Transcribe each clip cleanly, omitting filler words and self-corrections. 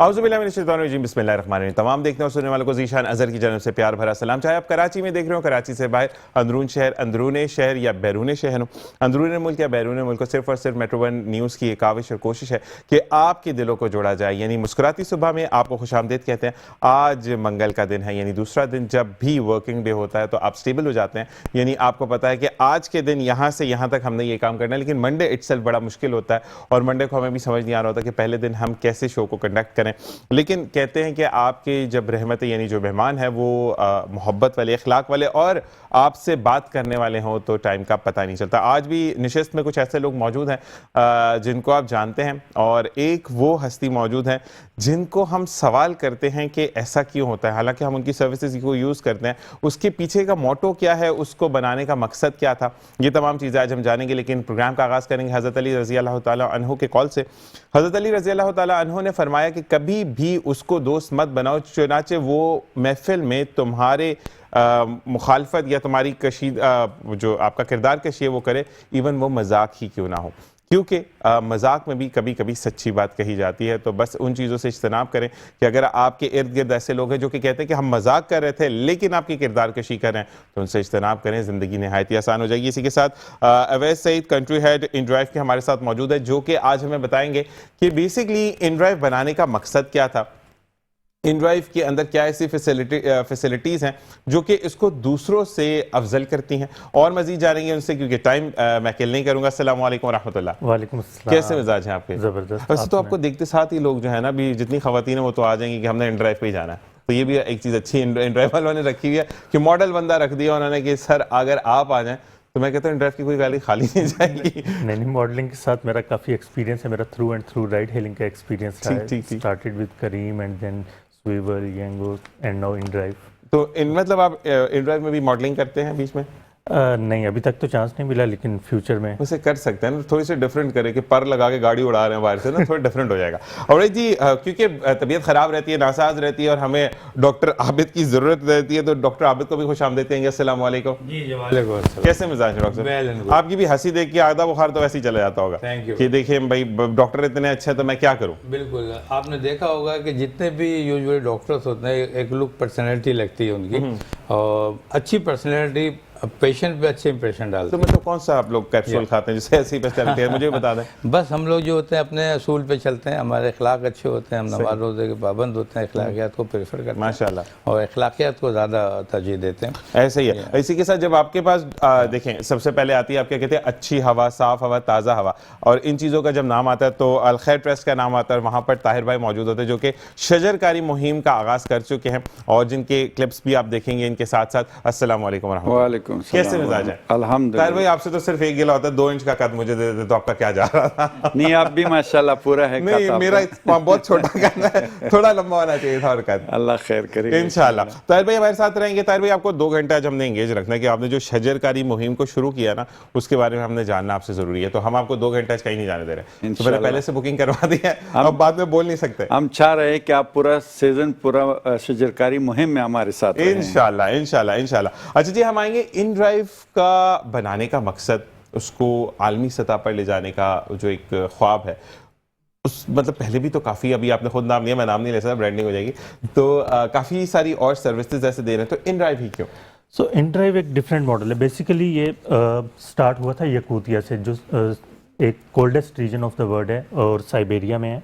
औज़ुबिल्लाहि बिस्मिल्लाहिर्रहमानिर्रहीम। तमाम देखने और सुनने वालों को ज़ीशान अज़हर की जानब से प्यार भरा सलाम। चाहे आप कराची में देख रहे हो, कराची से बाहर, अंदरून शहर या बैरून शहर हो, अंदरून मुल्क या बैरून मुल्क हो, सिर्फ और सिर्फ मेट्रो वन न्यूज़ की एक काविश और कोशिश है कि आपके दिलों को जोड़ा जाए। यानी मुस्कुराती सुबह में आपको खुशामदीद कहते हैं। आज मंगल का दिन है, यानी दूसरा दिन। जब भी वर्किंग डे होता है तो आप स्टेबल हो जाते हैं, यानी आपको पता है कि आज के दिन यहाँ से यहाँ तक हमने ये काम करना है। लेकिन मंडे इटसेल्फ बड़ा मुश्किल होता है और मंडे को हमें भी समझ नहीं आ रहा होता कि पहले दिन हम कैसे शो को कंडक्ट करें। लेकिन कहते हैं कि आपके जब रहमत यानी जो मेहमान है वो मोहब्बत वाले, अखलाक वाले और आपसे बात करने वाले हों तो टाइम का पता नहीं चलता। आज भी निशिस्त में कुछ ऐसे लोग मौजूद हैं जिनको आप जानते हैं और एक वो हस्ती मौजूद हैं जिनको हम सवाल करते हैं कि ऐसा क्यों होता है। हालांकि हम उनकी सर्विसेज को यूज़ करते हैं, उसके पीछे का मोटो क्या है, उसको बनाने का मकसद क्या था, ये तमाम चीज़ें आज हम जानेंगे। लेकिन प्रोग्राम का आगाज़ करेंगे हज़रत अली रज़ी अल्लाह तआला अन्हु के कॉल से। हज़रत अली रज़ी अल्लाह तआला अन्हु ने फरमाया कि कभी भी उसको दोस्त मत बनाओ, चुनाचे वो महफिल में तुम्हारे मुखालफत या तुम्हारी कशीद जो आपका किरदार कशी है वो करे, इवन वो मजाक ही क्यों ना हो, क्योंकि मजाक में भी कभी कभी सच्ची बात कही जाती है। तो बस उन चीज़ों से इज्तनाब करें कि अगर आपके इर्द गिर्द ऐसे लोग हैं जो कि कहते हैं कि हम मजाक कर रहे थे लेकिन आपकी किरदार कशी कर रहे हैं, तो उनसे इज्तनाब करें, ज़िंदगी नहायत ही आसान हो जाएगी। इसी के साथ Awais Saeed country head inDrive के हमारे साथ मौजूद है, जो कि आज हमें बताएंगे कि बेसिकली इनड्राइव बनाने का मकसद क्या था, इनड्राइव के अंदर क्या ऐसी फैसिलिटीज़ हैं जो कि इसको दूसरों से अफजल करती हैं, और मजीद जानेंगे उनसे क्योंकि टाइम मैं किल नहीं करूँगा। अस्सलाम वालेकुम रहमतुल्लाह। वालेकुम अस्सलाम। कैसे मिजाज हैं आपके? ज़बरदस्त। वैसे तो आपको देखते साथ ही लोग जो है ना, भी जितनी खवातीन है वो तो आ जाएंगी कि हमने इनड्राइव पे ही जाना है। तो ये भी एक चीज़ अच्छी इनड्राइव वालों ने रखी हुई है कि मॉडल बंदा रख दिया उन्होंने कि सर अगर आप आ जाएँ तो मैं कहता हूँ इनड्राइव की कोई गाड़ी खाली नहीं जाएगी। नहीं, मॉडलिंग के साथ मेरा काफ़ी एक्सपीरियंस है, मेरा through and through ride hailing का एक्सपीरियंस है। Started with Careem and then Swvl, Yango and now inDrive. तो मतलब आप इनड्राइव में भी मॉडलिंग करते हैं बीच में? नहीं, अभी तक तो चांस नहीं मिला, लेकिन फ्यूचर में उसे कर सकते हैं ना, थोड़ी सी डिफरेंट करें कि पर लगा के गाड़ी उड़ा रहे हैं बाहर से ना, थोड़ा डिफरेंट हो जाएगा। और जी क्योंकि तबीयत ख़राब रहती है, नासाज रहती है और हमें डॉक्टर आबिद की ज़रूरत रहती है, तो डॉक्टर आबिद को भी खुश आमदीद कहेंगे। अस्सलाम वालेकुम। कैसे मिजाज है डॉक्टर? आपकी भी हंसी देख के आधा बुखार तो वैसे ही चला जाता होगा कि देखिए भाई डॉक्टर इतने अच्छे हैं तो मैं क्या करूँ। बिल्कुल, आपने देखा होगा कि जितने भी यूजुअली डॉक्टर्स होते हैं एक लुक पर्सनैलिटी लगती है उनकी, और अच्छी पर्सनैलिटी पेशेंट पे अच्छे इंप्रेशन डालते हैं। तो मतलब कौन सा आप लोग कैप्सूल खाते हैं जिससे ऐसी पर्सनैलिटी है, मुझे बता दें। बस हम लोग जो होते हैं अपने असूल पे चलते हैं, हमारे अखलाक अच्छे होते हैं, हम नमाज रोज़े के पाबंद होते हैं, अखलाकियात को प्रेफर करते हैं माशाल्लाह, और अखलाकियात को ज़्यादा तरजीह देते हैं। ऐसे ही है। इसी के साथ जब आपके पास देखें सबसे पहले आती है, आप क्या कहते हैं, अच्छी हवा, साफ हवा, ताज़ा हवा, और इन चीज़ों का जब नाम आता है तो अल खैर ट्रस्ट का नाम आता है। वहाँ पर ताहिर भाई मौजूद होते हैं जो कि शजरकारी मुहिम का आगाज़ कर चुके हैं और जिनके क्लिप्स भी आप देखेंगे इनके साथ साथ। अस्सलाम वालेकुम रहमतुल्लाह। कैसे मिजाज है? अल्हम्दुलिल्लाह। भाई आपसे तो सिर्फ एक गिला होता है, 2 इंच का कद मुझे दे देते तो आपका क्या जा रहा था। नहीं, आप भी माशाल्लाह पूरा है। नहीं, मेरा बहुत छोटा कद है, थोड़ा लंबा होना चाहिए था और कद। अल्लाह खैर करे इंशाल्लाह। ताहिर भाई हमारे साथ रहेंगे। ताहिर भाई आपको 2 घंटे आज हमने एंगेज रखना है कि आपने जो शजरकारी मुहिम को शुरू किया ना, उसके बारे में हमने जानना आपसे जरूरी है, तो हम आपको 2 घंटे आज कहीं नहीं जाने दे रहे। तो पहले से बुकिंग करवा दी है, अब बाद में बोल नहीं सकते। हम चाह रहे हैं कि आप पूरा सीजन पूरा शजरकारी मुहिम में हमारे साथ इंशाल्लाह इंशाल्लाह इंशाल्लाह। अच्छा जी, हम आएंगे इनड्राइव का बनाने का मकसद, उसको आलमी सतह पर ले जाने का जो एक ख्वाब है, उस मतलब पहले भी तो काफ़ी, अभी आपने खुद नाम लिया, मैं नाम नहीं ले सकता, ब्रांडिंग हो जाएगी, तो काफ़ी सारी और सर्विसेज ऐसे दे रहे हैं, तो इनड्राइव ही क्यों? सो इनड्राइव एक डिफरेंट मॉडल है। बेसिकली ये स्टार्ट हुआ था यकूतिया से, जो एक coldest region of the world है और साइबेरिया में है।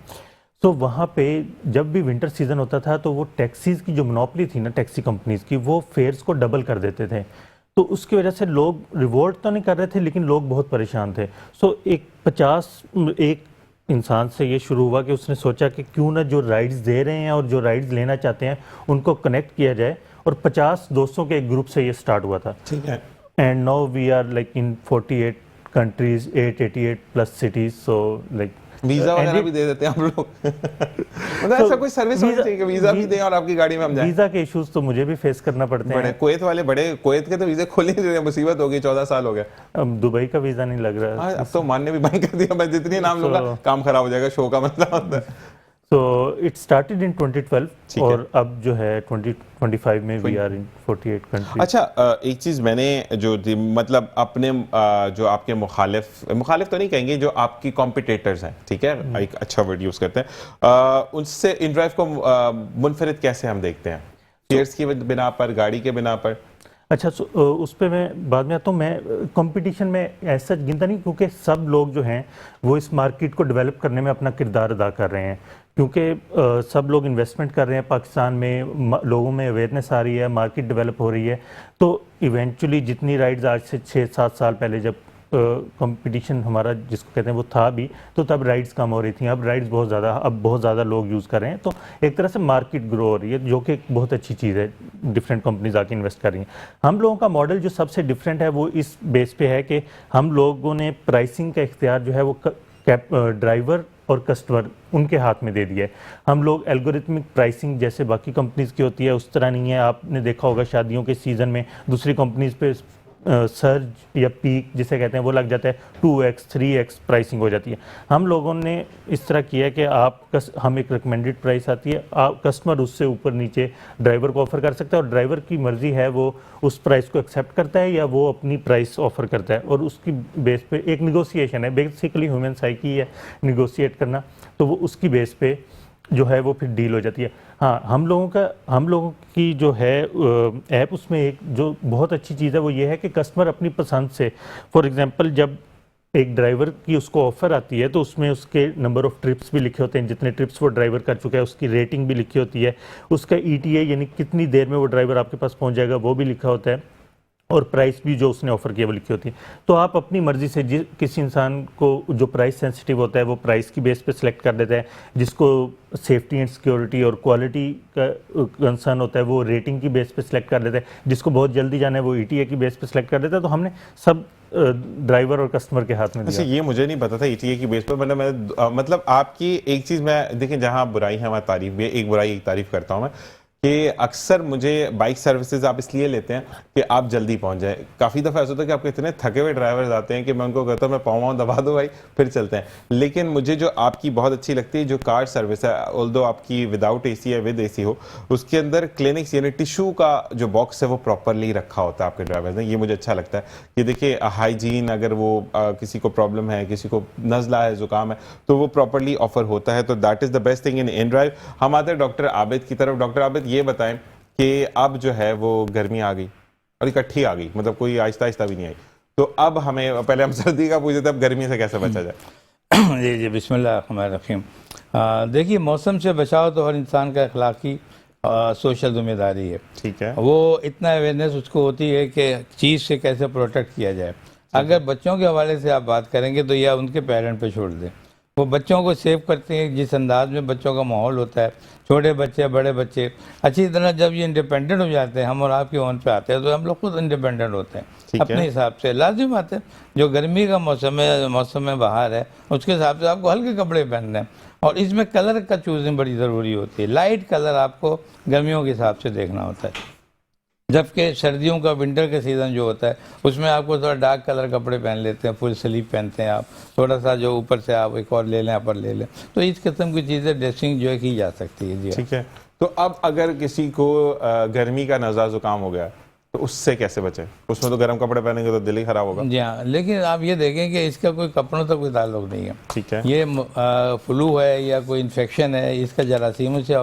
तो वहाँ पे जब भी विंटर सीजन होता था तो वो टैक्सीज़ की जो मोनोपोली थी ना, टैक्सी कंपनीज़ की, वो फेयर्स को डबल कर देते थे। तो उसकी वजह से लोग रिवॉर्ड तो नहीं कर रहे थे, लेकिन लोग बहुत परेशान थे। सो एक इंसान से ये शुरू हुआ कि उसने सोचा कि क्यों ना जो राइड्स दे रहे हैं और जो राइड्स लेना चाहते हैं उनको कनेक्ट किया जाए, और 50 दोस्तों के एक ग्रुप से ये स्टार्ट हुआ था। ठीक है। And now we are like in 48 countries, 888 plus cities. So like visa वगैरह भी दे देते हैं हम लोग। मतलब ऐसा कोई सर्विस होनी चाहिए कि वीजा भी दें और आपकी गाड़ी में हम जाएं। वीजा के इश्यूज तो मुझे भी फेस करना पड़ते हैं। कुवैत वाले बड़े, कुवैत के तो वीजे खोल नहीं रहे, मुसीबत हो गई, 14 साल हो गए। अब दुबई का वीजा नहीं लग रहा है। अब तो मानने भी बंद कर दिया, मैं जितनी नाम लूंगा काम खराब हो जाएगा, शो का मतलब होता है। सो इट स्टार्टेड इन 2012 ठीक है। और अब जो है 2025 में वी आर इन 48 कंट्रीज। अच्छा, एक चीज़ मैंने जो मतलब अपने जो आपके मुखालिफ तो नहीं कहेंगे, जो आपकी कॉम्पिटिटर्स हैं, ठीक है, एक अच्छा वर्ड यूज़ करते हैं, उनसे InDrive को मुनफरिद कैसे हम देखते हैं? शेयर्स की बिना पर, गाड़ी के बिना पर? अच्छा, उस पर मैं बाद में आता हूँ। मैं कंपटीशन में ऐसा गिनता नहीं, क्योंकि सब लोग जो हैं वो इस मार्केट को डेवलप करने में अपना किरदार अदा कर रहे हैं, क्योंकि सब लोग इन्वेस्टमेंट कर रहे हैं पाकिस्तान में, लोगों में अवेयरनेस आ रही है, मार्केट डेवलप हो रही है। तो इवेंचुअली जितनी राइड्स आज से 6-7 साल पहले जब कंपटीशन हमारा जिसको कहते हैं वो था भी, तो तब राइड्स कम हो रही थी, अब राइड्स बहुत ज़्यादा लोग यूज़ कर रहे हैं। तो एक तरह से मार्केट ग्रो हो रही है, जो कि एक बहुत अच्छी चीज़ है। डिफरेंट कंपनीज आके इन्वेस्ट कर रही हैं। हम लोगों का मॉडल जो सबसे डिफरेंट है वो इस बेस पे है कि हम लोगों ने प्राइसिंग का इख्तियार जो है वो ड्राइवर और कस्टमर उनके हाथ में दे दिया है। हम लोग एल्गोरिथमिक प्राइसिंग जैसे बाकी कंपनीज की होती है उस तरह नहीं है। आपने देखा होगा शादियों के सीज़न में दूसरी कंपनीज पे सर्ज या पीक जिसे कहते हैं वो लग जाता है, 2x 3x प्राइसिंग हो जाती है। हम लोगों ने इस तरह किया है कि हम एक रिकमेंडेड प्राइस आती है, आप कस्टमर उससे ऊपर नीचे ड्राइवर को ऑफर कर सकता है और ड्राइवर की मर्जी है वो उस प्राइस को एक्सेप्ट करता है या वो अपनी प्राइस ऑफर करता है, और उसकी बेस पे एक निगोशिएशन है। बेसिकली ह्यूमन साइकी है निगोशिएट करना, तो वो उसकी बेस पे जो है वो फिर डील हो जाती है। हाँ, हम लोगों की जो है ऐप, उसमें एक जो बहुत अच्छी चीज़ है वो ये है कि कस्टमर अपनी पसंद से, फॉर एग्जांपल जब एक ड्राइवर की उसको ऑफर आती है तो उसमें उसके नंबर ऑफ ट्रिप्स भी लिखे होते हैं, जितने ट्रिप्स वो ड्राइवर कर चुका है, उसकी रेटिंग भी लिखी होती है, उसका ETA यानी कितनी देर में वो ड्राइवर आपके पास पहुंच जाएगा वो भी लिखा होता है, और प्राइस भी जो उसने ऑफर किया वो लिखी होती है। तो आप अपनी मर्जी से किसी इंसान को जो प्राइस सेंसिटिव होता है वो प्राइस की बेस पे सिलेक्ट कर देता है, जिसको सेफ्टी एंड सिक्योरिटी और क्वालिटी का कंसर्न होता है वो रेटिंग की बेस पे सिलेक्ट कर देता है, जिसको बहुत जल्दी जाना है वो ETA की बेस पे सिलेक्ट कर देता है। तो हमने सब ड्राइवर और कस्टमर के हाथ में दिया। अच्छा, ये मुझे नहीं पता था ETA की बेस पर। मतलब आपकी एक चीज़ मैं देखें, जहाँ बुराई है वहाँ तारीफ भी है, एक बुराई एक तारीफ करता हूँ मैं, कि अक्सर मुझे बाइक सर्विसेज आप इसलिए लेते हैं कि आप जल्दी पहुंच जाए। काफ़ी दफ़ा ऐसा होता है कि आपके इतने थके हुए ड्राइवर्स आते हैं कि मैं उनको कहता हूँ मैं पाँव दबा दो भाई फिर चलते हैं। लेकिन मुझे जो आपकी बहुत अच्छी लगती है जो कार सर्विस है, ऑल्दो आपकी विदाउट AC या विद AC हो, उसके अंदर क्लिनिक्स यानी टिश्यू का जो बॉक्स है वो प्रॉपरली रखा होता है आपके ड्राइवर्स ने। ये मुझे अच्छा लगता है कि देखिए हाइजीन, अगर वो किसी को प्रॉब्लम है, किसी को नज़ला है, ज़ुकाम है, तो वो प्रॉपरली ऑफर होता है। तो that is the best thing in InDrive। हम आते हैं डॉक्टर आबिद की तरफ। डॉक्टर आबिद, ये बताएं कि अब जो है वो गर्मी आ गई और इकट्ठी आ गई, मतलब कोई आहिस्ता आहिस्ता भी नहीं आई, तो अब हमें, पहले हम सर्दी का पूछे थे, अब गर्मी से कैसे बचा जाए? जी बिस्मिल्लाहिर्रहमानिर्रहीम। देखिए, मौसम से बचाव तो हर इंसान का अखलाकी सोशल जिम्मेदारी है। ठीक है। वो इतना अवेयरनेस उसको होती है कि चीज़ से कैसे प्रोटेक्ट किया जाए। अगर बच्चों के हवाले से आप बात करेंगे तो यह उनके पेरेंट पे छोड़ दें, वो बच्चों को सेव करते हैं। जिस अंदाज में बच्चों का माहौल होता है, छोटे बच्चे बड़े बच्चे अच्छी तरह जब ये इंडिपेंडेंट हो जाते हैं, हम और आपके ओन पे आते हैं, तो हम लोग खुद इंडिपेंडेंट होते हैं अपने हिसाब से। लाजिम बात है, जो गर्मी का मौसम में बाहर है उसके हिसाब से आपको हल्के कपड़े पहनने हैं, और इसमें कलर का चूजिंग बड़ी ज़रूरी होती है। लाइट कलर आपको गर्मियों के हिसाब से देखना होता है, जबकि सर्दियों का विंटर का सीज़न जो होता है उसमें आपको थोड़ा डार्क कलर कपड़े पहन लेते हैं, फुल स्लीव पहनते हैं आप, थोड़ा सा जो ऊपर से आप एक और ले लें, अपर ले लें, तो इस किस्म की चीज़ें ड्रेसिंग जो है की जा सकती है। जी ठीक है। तो अब अगर किसी को गर्मी का नज़ला ज़ुकाम हो गया तो उससे कैसे बचे? उसमें तो गर्म कपड़े पहनेंगे तो दिल ही खराब होगा। जी हाँ, लेकिन आप ये देखें कि इसका कोई कपड़ों तक कोई ताल्लुक नहीं है। ठीक है। ये फ्लू है या कोई इन्फेक्शन है, इसका जरासीमों से,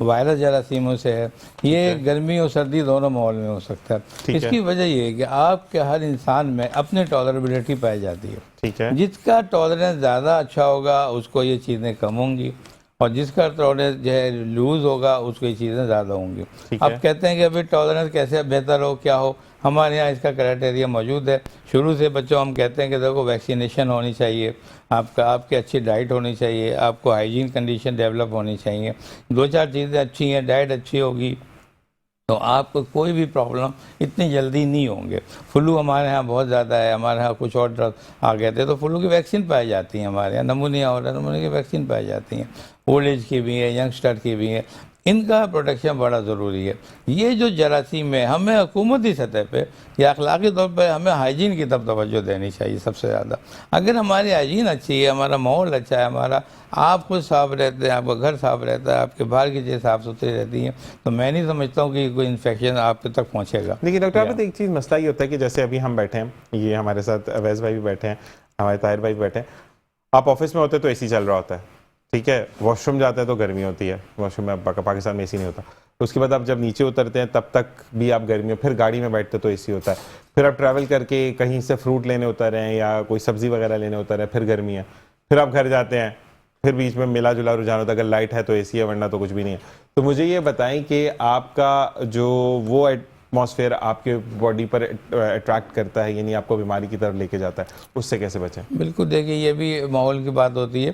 वायरस जरासीमों से है। ये गर्मी और सर्दी दोनों माहौल में हो सकता है। इसकी वजह ये है कि आपके हर इंसान में अपनी टॉलरेबिलिटी पाई जाती है। ठीक है। जिसका टॉलरेंस ज़्यादा अच्छा होगा उसको ये चीज़ें कम होंगी, और जिसका टॉलरेंस जो है लूज़ होगा उसको ये चीज़ें ज़्यादा होंगी। अब कहते हैं कि अभी टॉलरेंस कैसे बेहतर हो, क्या हो, हमारे यहाँ इसका क्राइटेरिया मौजूद है। शुरू से बच्चों हम कहते हैं कि देखो वैक्सीनेशन होनी चाहिए, आपकी अच्छी डाइट होनी चाहिए, आपको हाइजीन कंडीशन डेवलप होनी चाहिए। 2-4 चीज़ें अच्छी हैं, डाइट अच्छी होगी तो आपको कोई भी प्रॉब्लम इतनी जल्दी नहीं होंगे। फ्लू हमारे यहाँ बहुत ज़्यादा है, हमारे यहाँ कुछ और ड्रग आ गए थे तो फ्लू की वैक्सीन पाई जाती है हमारे यहाँ, नमूनिया और नमूने की वैक्सीन पाई जाती हैं, ओल्ड एज की भी है, यंगस्टर की भी है। इनका प्रोटेक्शन बड़ा ज़रूरी है। ये जो जरासीम है, हमें हुकूमती सतह पे या अखलाकी तौर पे हमें हाइजीन की तरफ तवज्जो देनी चाहिए सबसे ज़्यादा। अगर हमारी हाइजीन अच्छी है, हमारा माहौल अच्छा है, हमारा आप खुद साफ रहते हैं, आपका घर साफ रहता है, आपके बाहर की चीज़ें साफ़ सुथरी रहती हैं, तो मैं नहीं समझता हूँ कि कोई इन्फेक्शन आप तक पहुँचेगा। लेकिन डॉक्टर आबिद, एक चीज़ मसला ये होता है कि जैसे अभी हम बैठे हैं, ये हमारे साथ अवैस भाई भी बैठे हैं, हमारे ताहिर भाई भी बैठे हैं, आप ऑफिस में होते तो एसी चल रहा होता है, ठीक है, वॉशरूम जाते हैं तो गर्मी होती है, वॉशरूम में पाकिस्तान में एसी नहीं होता, उसके बाद आप जब नीचे उतरते हैं तब तक भी आप गर्मी हो, फिर गाड़ी में बैठते तो एसी होता है, फिर आप ट्रैवल करके कहीं से फ्रूट लेने उतर रहे हैं या कोई सब्जी वगैरह लेने उतर रहे हैं, फिर गर्मी है, फिर आप घर जाते हैं, फिर बीच में मिला जुला रुझान होता है, अगर लाइट है तो एसी है, वरना तो कुछ भी नहीं है। तो मुझे ये बताएं कि आपका जो वो एटमॉस्फेयर आपके बॉडी पर अट्रैक्ट करता है, यानी आपको बीमारी की तरफ लेके जाता है, उससे कैसे बचें? बिल्कुल, देखिए ये भी माहौल की बात होती है।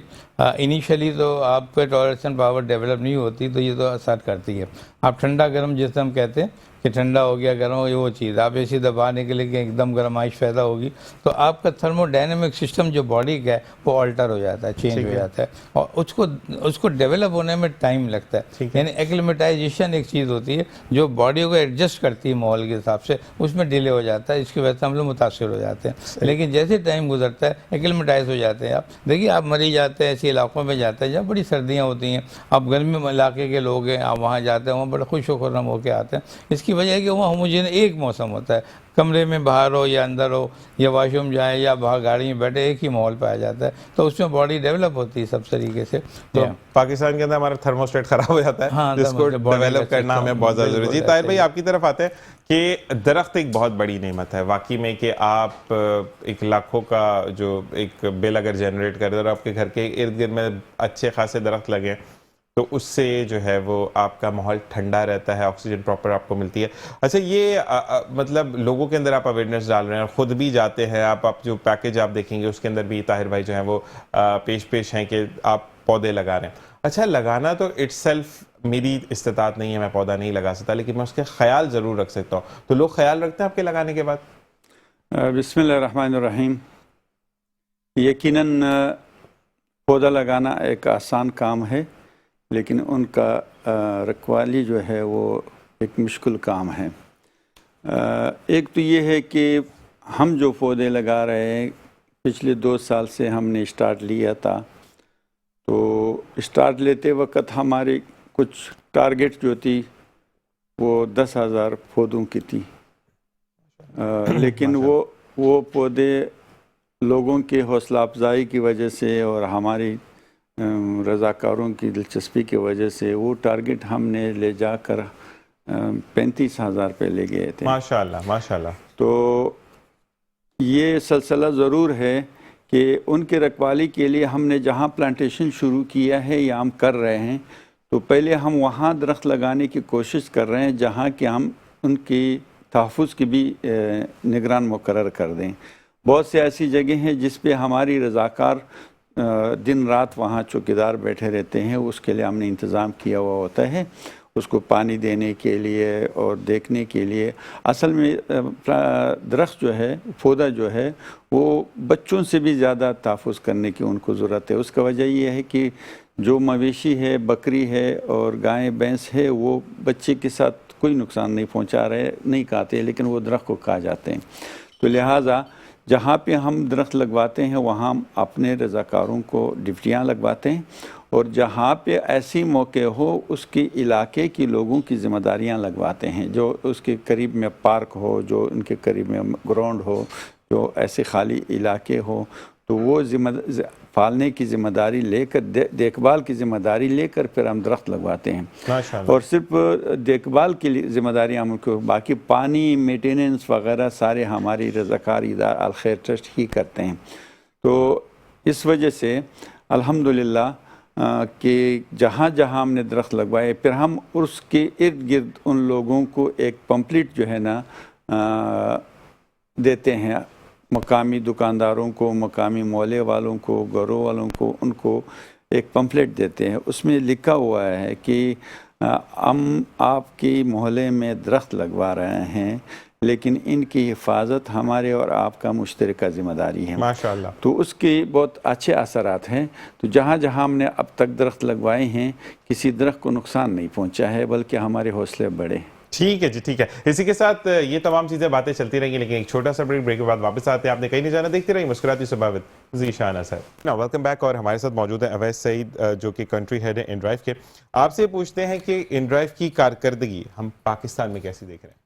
इनिशियली तो आपके टॉलरेशन पावर डेवलप नहीं होती, तो ये तो असर करती है। आप ठंडा गर्म जैसे हम कहते हैं कि ठंडा हो गया गर्म हो गया, वो चीज़ आप ऐसी दबा निकलेंगे एकदम गर्माइश पैदा होगी, तो आपका थर्मोडायनेमिक सिस्टम जो बॉडी का है वो अल्टर हो जाता है, चेंज हो जाता है, और उसको डेवलप होने में टाइम लगता है। यानी एक्लिमेटाइजेशन एक चीज़ होती है जो बॉडी को एडजस्ट करती है माहौल के हिसाब से, उसमें डिले हो जाता है, इसकी वजह से हम लोग मुतासर हो जाते हैं। लेकिन जैसे टाइम गुजरता है एक्लिमेटाइज हो जाते हैं। आप देखिए, आप मरीज जाते हैं ऐसे इलाकों में जाते हैं जहाँ बड़ी सर्दियाँ होती हैं, आप गर्मी इलाके के लोग हैं, आप वहाँ जाते हैं, वहाँ बड़े खुश खुर्रम होकर आते हैं। इसकी वजह है कि वहाँ होमोजेन एक मौसम होता है, कमरे में बाहर हो या अंदर हो या वॉशरूम जाए या बाहर गाड़ी में बैठे, एक ही माहौल पाया जाता है, तो उसमें बॉडी डेवलप होती है सब तरीके से। तो पाकिस्तान के अंदर हमारा थर्मोस्टेट खराब हो जाता है, हाँ, जिसको डेवलप करना हमें बहुत ज़्यादा जरूरी है। ताहिर भाई, आपकी तरफ आते हैं कि दरख्त एक बहुत बड़ी नेमत है वाकई में, कि आप एक लाखों का जो एक बिल अगर जनरेट कर रहे हो और आपके घर के इर्द गिर्द में अच्छे खासे दरख्त लगे तो उससे जो है वो आपका माहौल ठंडा रहता है, ऑक्सीजन प्रॉपर आपको मिलती है। अच्छा, ये मतलब लोगों के अंदर आप अवेयरनेस डाल रहे हैं, खुद भी जाते हैं आप जो पैकेज आप देखेंगे उसके अंदर भी ताहिर भाई जो हैं वो पेश हैं कि आप पौधे लगा रहे हैं। अच्छा, लगाना तो इट्सेल्फ मेरी इस्तेताअत नहीं है, मैं पौधा नहीं लगा सकता, लेकिन मैं उसके ख्याल ज़रूर रख सकता हूँ। तो लोग ख्याल रखते हैं आपके लगाने के बाद? बिस्मिल्लाहिर्रहमानिर्रहीम। यकीनन पौधा लगाना एक आसान काम है, लेकिन उनका रखवाली जो है वो एक मुश्किल काम है। एक तो ये है कि हम जो पौधे लगा रहे हैं, पिछले 2 साल से हमने स्टार्ट लिया था, तो स्टार्ट लेते वक्त हमारी कुछ टारगेट जो थी वो 10,000 पौधों की थी, लेकिन वो पौधे लोगों की हौसला अफजाई की वजह से और हमारी रज़ाकारों की दिलचस्पी की वजह से वो टारगेट हमने ले जाकर 35,000 पे ले गए थे। माशाल्लाह माशाल्लाह। तो ये सिलसिला ज़रूर है कि उनके रखवाली के लिए हमने जहाँ प्लांटेशन शुरू किया है या हम कर रहे हैं, तो पहले हम वहाँ दरख्त लगाने की कोशिश कर रहे हैं जहाँ कि हम उनकी तहफ़्फ़ुज़ की भी निगरान मुकर्रर कर दें। बहुत से ऐसी जगह हैं जिस पे हमारी रज़ाकार दिन रात वहाँ चौकीदार बैठे रहते हैं, उसके लिए हमने इंतज़ाम किया हुआ होता है, उसको पानी देने के लिए और देखने के लिए। असल में दरख्त जो है, पौधा जो है, वो बच्चों से भी ज़्यादा तहफ़्फ़ुज़ करने की उनको ज़रूरत है। उसका वजह ये है कि जो मवेशी है, बकरी है और गाय भैंस है, वो बच्चे के साथ कोई नुकसान नहीं पहुँचा रहे, नहीं खाते, लेकिन वो दरख्त को खा जाते हैं। तो लिहाजा जहाँ पे हम दरख्त लगवाते हैं वहाँ हम अपने रज़ाकारों को ड्यूटियाँ लगवाते हैं, और जहाँ पे ऐसी मौके हो उसके इलाके के लोगों की ज़िम्मेदारियाँ लगवाते हैं। जो उसके करीब में पार्क हो, जो उनके करीब में ग्राउंड हो, जो ऐसे खाली इलाके हो, तो वो पालने की ज़िम्मेदारी लेकर, देखभाल की ज़िम्मेदारी लेकर फिर हम दरख्त लगवाते हैं। और सिर्फ देखभाल की ज़िम्मेदारी हमको, बाकी पानी, मेंटेनेंस वगैरह सारे हमारी रज़ाकार इदारा अल खैर ट्रस्ट ही करते हैं। तो इस वजह से अल्हम्दुलिल्लाह कि जहाँ जहाँ हमने दरख्त लगवाए, फिर हम उसके इर्द गिर्द उन लोगों को एक पम्पलेट जो है ना देते हैं, मकामी दुकानदारों को, मकामी मोहल्ले वालों को, घरों वालों को, उनको एक पम्पलेट देते हैं। उसमें लिखा हुआ है कि हम आपकी मोहल्ले में दरख्त लगवा रहे हैं, लेकिन इनकी हिफाजत हमारे और आपका मुश्तरका ज़िम्मेदारी है। माशाअल्लाह। तो उसके बहुत अच्छे असरात हैं। तो जहाँ जहाँ हमने अब तक दरख्त लगवाए हैं, किसी दरख्त को नुकसान नहीं पहुँचा है, बल्कि हमारे हौसले बढ़े। ठीक है जी, ठीक है। इसी के साथ ये तमाम चीज़ें बातें चलती रहेंगी, लेकिन एक छोटा सा ब्रेक के बाद वापस आते हैं। आपने कहीं नहीं जाना, देखते रहिए मुस्कुराती सुबह विद ज़ीशान असद। ना वेलकम बैक। और हमारे साथ मौजूद है अवैस सईद, जो कि कंट्री हेड है इनड्राइव के। आपसे पूछते हैं कि इनड्राइव की कारकर्दगी हम पाकिस्तान में कैसी देख रहे हैं?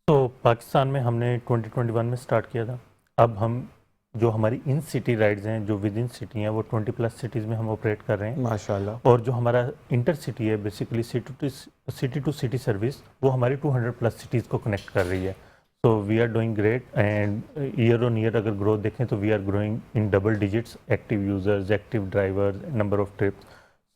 तो पाकिस्तान में हमने 2021 में स्टार्ट किया था। अब हम जो हमारी इन सिटी राइड्स हैं, जो विद इन सिटी हैं, वो 20+ सिटीज़ में हम ऑपरेट कर रहे हैं। माशाअल्लाह। और जो हमारा इंटर सिटी है, basically city to city service, वो हमारी 200+ सिटीज़ को कनेक्ट कर रही है। So we are doing great, and year on year अगर ग्रोथ देखें तो we are growing in double digits, active users, active drivers, number of trips.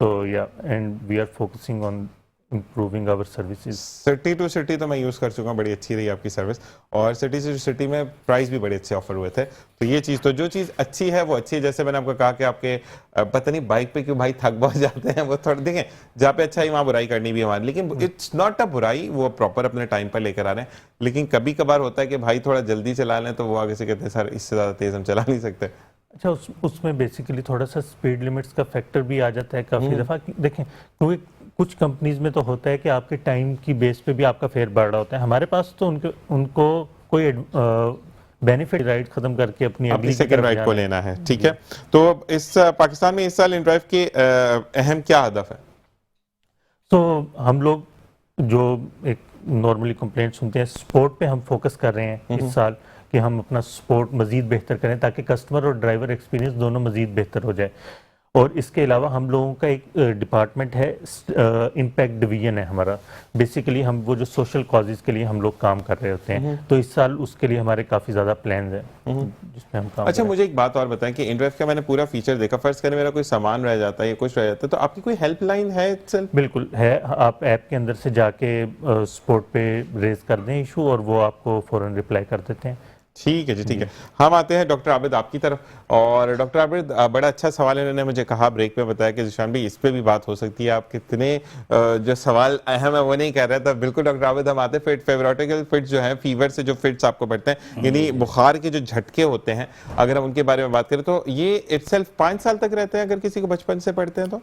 So ya, and we are focusing on improving our services. City to city तो मैं use कर चुका हूँ, बड़ी अच्छी रही आपकी सर्विस। और सिटी टू सिटी में प्राइस भी बड़े अच्छे ऑफर हुए थे। तो ये चीज़, तो जो चीज़ अच्छी है वो अच्छी है। जैसे मैंने आपको कहा कि आपके पता नहीं बाइक पे क्यों भाई थक बहुत जाते हैं, वो थोड़ा देखें जहाँ पे अच्छा है वहाँ बुराई करनी भी हमारी, लेकिन इट्स नॉट अ बुराई, वो प्रॉपर अपने टाइम पर लेकर आ रहे हैं। लेकिन कभी कभार होता है कि भाई थोड़ा जल्दी चला लें, तो वो आगे से कहते हैं सर इससे ज़्यादा तेज़ हम चला नहीं सकते। अच्छा, उसमें बेसिकली थोड़ा सा स्पीड लिमिट्स का फैक्टर भी आ जाता है काफ़ी दफ़ा। देखें, क्योंकि कुछ कंपनीज में तो होता है कि आपके टाइम की बेस पे भी आपका फेयर बढ़ रहा होता है। हमारे पास तो उनको कोई बेनिफिट राइड खत्म करके अपनी सेकंड राइड को लेना है। ठीक है, तो इस पाकिस्तान में इस साल इनड्राइव के अहम क्या हदफ है? तो हम लोग जो एक नॉर्मली कंप्लेंट सुनते हैं, स्पोर्ट पे हम फोकस कर रहे हैं इस साल, कि हम अपना स्पोर्ट मज़ीद बेहतर करें ताकि कस्टमर और ड्राइवर एक्सपीरियंस दोनों मज़ीद बेहतर हो जाए। और इसके अलावा हम लोगों का एक डिपार्टमेंट है, इम्पैक्ट डिवीजन है हमारा। बेसिकली हम वो जो सोशल कॉजेज़ के लिए हम लोग काम कर रहे होते हैं, तो इस साल उसके लिए हमारे काफ़ी ज़्यादा प्लान है जिसमें हम काम। अच्छा, मुझे एक बात और बताएं कि इनड्राइव का मैंने पूरा फीचर देखा, फर्ज करें मेरा कोई सामान रह जाता है या कुछ रह जाता है, तो आपकी कोई हेल्पलाइन है itself? बिल्कुल है। आप ऐप के अंदर से जाके स्पोर्ट पे रेज कर दें इशू, और वो आपको फ़ौरन रिप्लाई कर देते हैं। ठीक है जी, ठीक है। हम आते हैं डॉक्टर आबिद आपकी तरफ। और डॉक्टर आबिद, बड़ा अच्छा सवाल इन्होंने मुझे कहा, ब्रेक में बताया कि जिशान भाई इस पे भी बात हो सकती है। आप कितने जो सवाल अहम है वो नहीं कर रहे थे। बिल्कुल डॉक्टर आबिद, हम आते हैं फेवरेटिकल फिट्स जो है, फीवर से जो फिट्स आपको बढ़ते हैं, यानी बुखार के जो झटके होते हैं, अगर हम उनके बारे में बात करें तो ये इटसेल्फ 5 साल तक रहते हैं अगर किसी को बचपन से पड़ते हैं तो?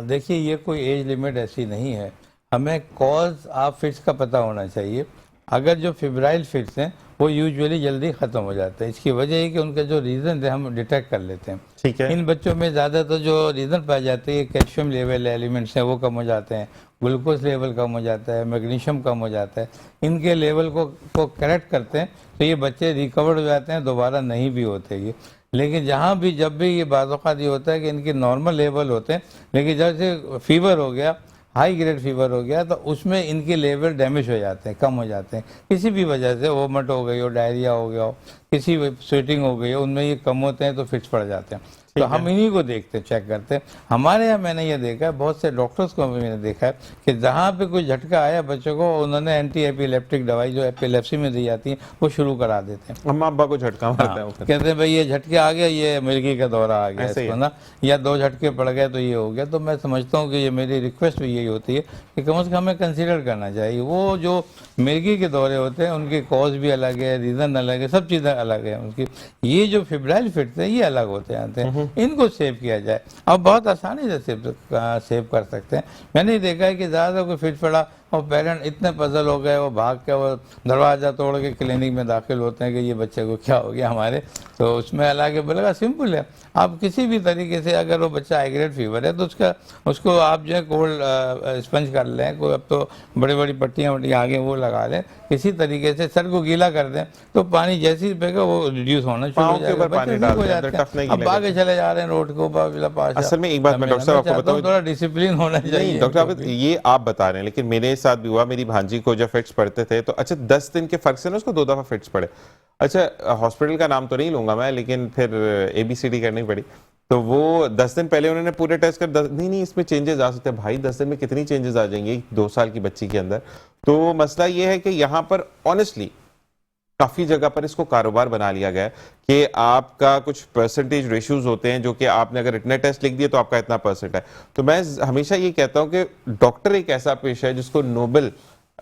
देखिए, ये कोई एज लिमिट ऐसी नहीं है। हमें कॉज ऑफ फिट्स का पता होना चाहिए। अगर जो फिब्राइल फिट्स हैं वो यूजुअली जल्दी ख़त्म हो जाते हैं। इसकी वजह है कि उनके जो रीज़न है हम डिटेक्ट कर लेते हैं। ठीक है। इन बच्चों में ज़्यादातर जो रीज़न पाए जाते हैं, कैल्शियम लेवल एलिमेंट्स हैं वो कम हो जाते हैं, ग्लूकोज लेवल कम हो जाता है, मैग्नीशियम कम हो जाता है। इनके लेवल को करेक्ट करते हैं तो ये बच्चे रिकवर्ड हो जाते हैं, दोबारा नहीं भी होते ये। लेकिन जहाँ भी जब भी ये बाज़-औक़ात ये होता है कि इनके नॉर्मल लेवल होते हैं, लेकिन जैसे फीवर हो गया, हाई ग्रेड फीवर हो गया, तो उसमें इनके लेवल डैमेज हो जाते हैं, कम हो जाते हैं। किसी भी वजह से वोमिट हो गई हो, डायरिया हो गया हो, किसी स्वेटिंग हो गई हो, उनमें ये कम होते हैं तो फिट्स पड़ जाते हैं। तो हम इन्हीं को देखते चेक करते हैं। हमारे यहाँ मैंने ये देखा है, बहुत से डॉक्टर्स को भी मैंने देखा है कि जहाँ पे कोई झटका आया बच्चों को, उन्होंने एंटी एपिलेप्टिक दवाई जो एपिलेप्सी में दी जाती है वो शुरू करा देते हैं। अम्मा अब्बा को झटका मारता है वो। कहते हैं भाई ये झटके आ गया, ये मिर्गी का दौरा आ गया इसको ना, या 2 झटके पड़ गए तो ये हो गया। तो मैं समझता हूँ कि ये मेरी रिक्वेस्ट भी यही होती है कि कम से कम हमें कंसिडर करना चाहिए। वो जो मिर्गी के दौरे होते हैं उनकी कॉज भी अलग है, रीज़न अलग है, सब चीज़ें अलग है उनकी। ये जो फिब्राइल फिट्स हैं ये अलग होते हैं, इनको सेव किया जाए। अब बहुत आसानी से सेव कर सकते हैं। मैंने देखा है कि ज़्यादा कोई फिट पड़ा और पेरेंट इतने पजल हो गए, वो भाग के वो दरवाज़ा तोड़ के क्लिनिक में दाखिल होते हैं कि ये बच्चे को क्या हो गया हमारे। तो उसमें हालांकि बोलेगा सिंपल है, आप किसी भी तरीके से अगर वो बच्चा हाई ग्रेड फीवर है तो उसको आप जो है कोल्ड स्पंज कर लें, कोई अब तो बड़ी बड़ी पट्टियाँ आगे वो लगा लें, किसी तरीके से सर को गीला कर दें तो पानी जैसे ही पेगा वो रिड्यूस होना शुरू हो जाएगा, बच्चे ठीक हो जाते हैं। अब आगे चले जा रहे हैं रोड के ऊपर। असल में एक बात मैं डॉक्टर साहब आपको बताऊं, थोड़ा डिसिप्लिन होना चाहिए। डॉक्टर साहब ये आप बता रहे हैं, लेकिन मेरे साथ भी हुआ। मेरी भांजी को जब फिट्स पड़ते थे तो अच्छा 10 दिन के फर्क से ना उसको 2 दफा फिट्स पड़े। अच्छा, हॉस्पिटल का नाम तो नहीं लूंगा मैं, लेकिन फिर ABCD करनी पड़ी। तो वो 10 दिन पहले उन्होंने पूरे टेस्ट कर, नहीं इसमें चेंजेस आ सकते हैं। भाई 10 दिन में कितनी चेंजेस आ जाएंगे 2 साल की बच्ची के अंदर? तो मसला ये है कि यहाँ पर ऑनेस्टली काफी जगह पर इसको कारोबार बना लिया गया है कि आपका कुछ परसेंटेज रेशियोज होते हैं, जो कि आपने अगर इतने टेस्ट लिख दिए तो आपका इतना परसेंट है। तो मैं हमेशा ये कहता हूं कि डॉक्टर एक ऐसा पेशा है जिसको नोबेल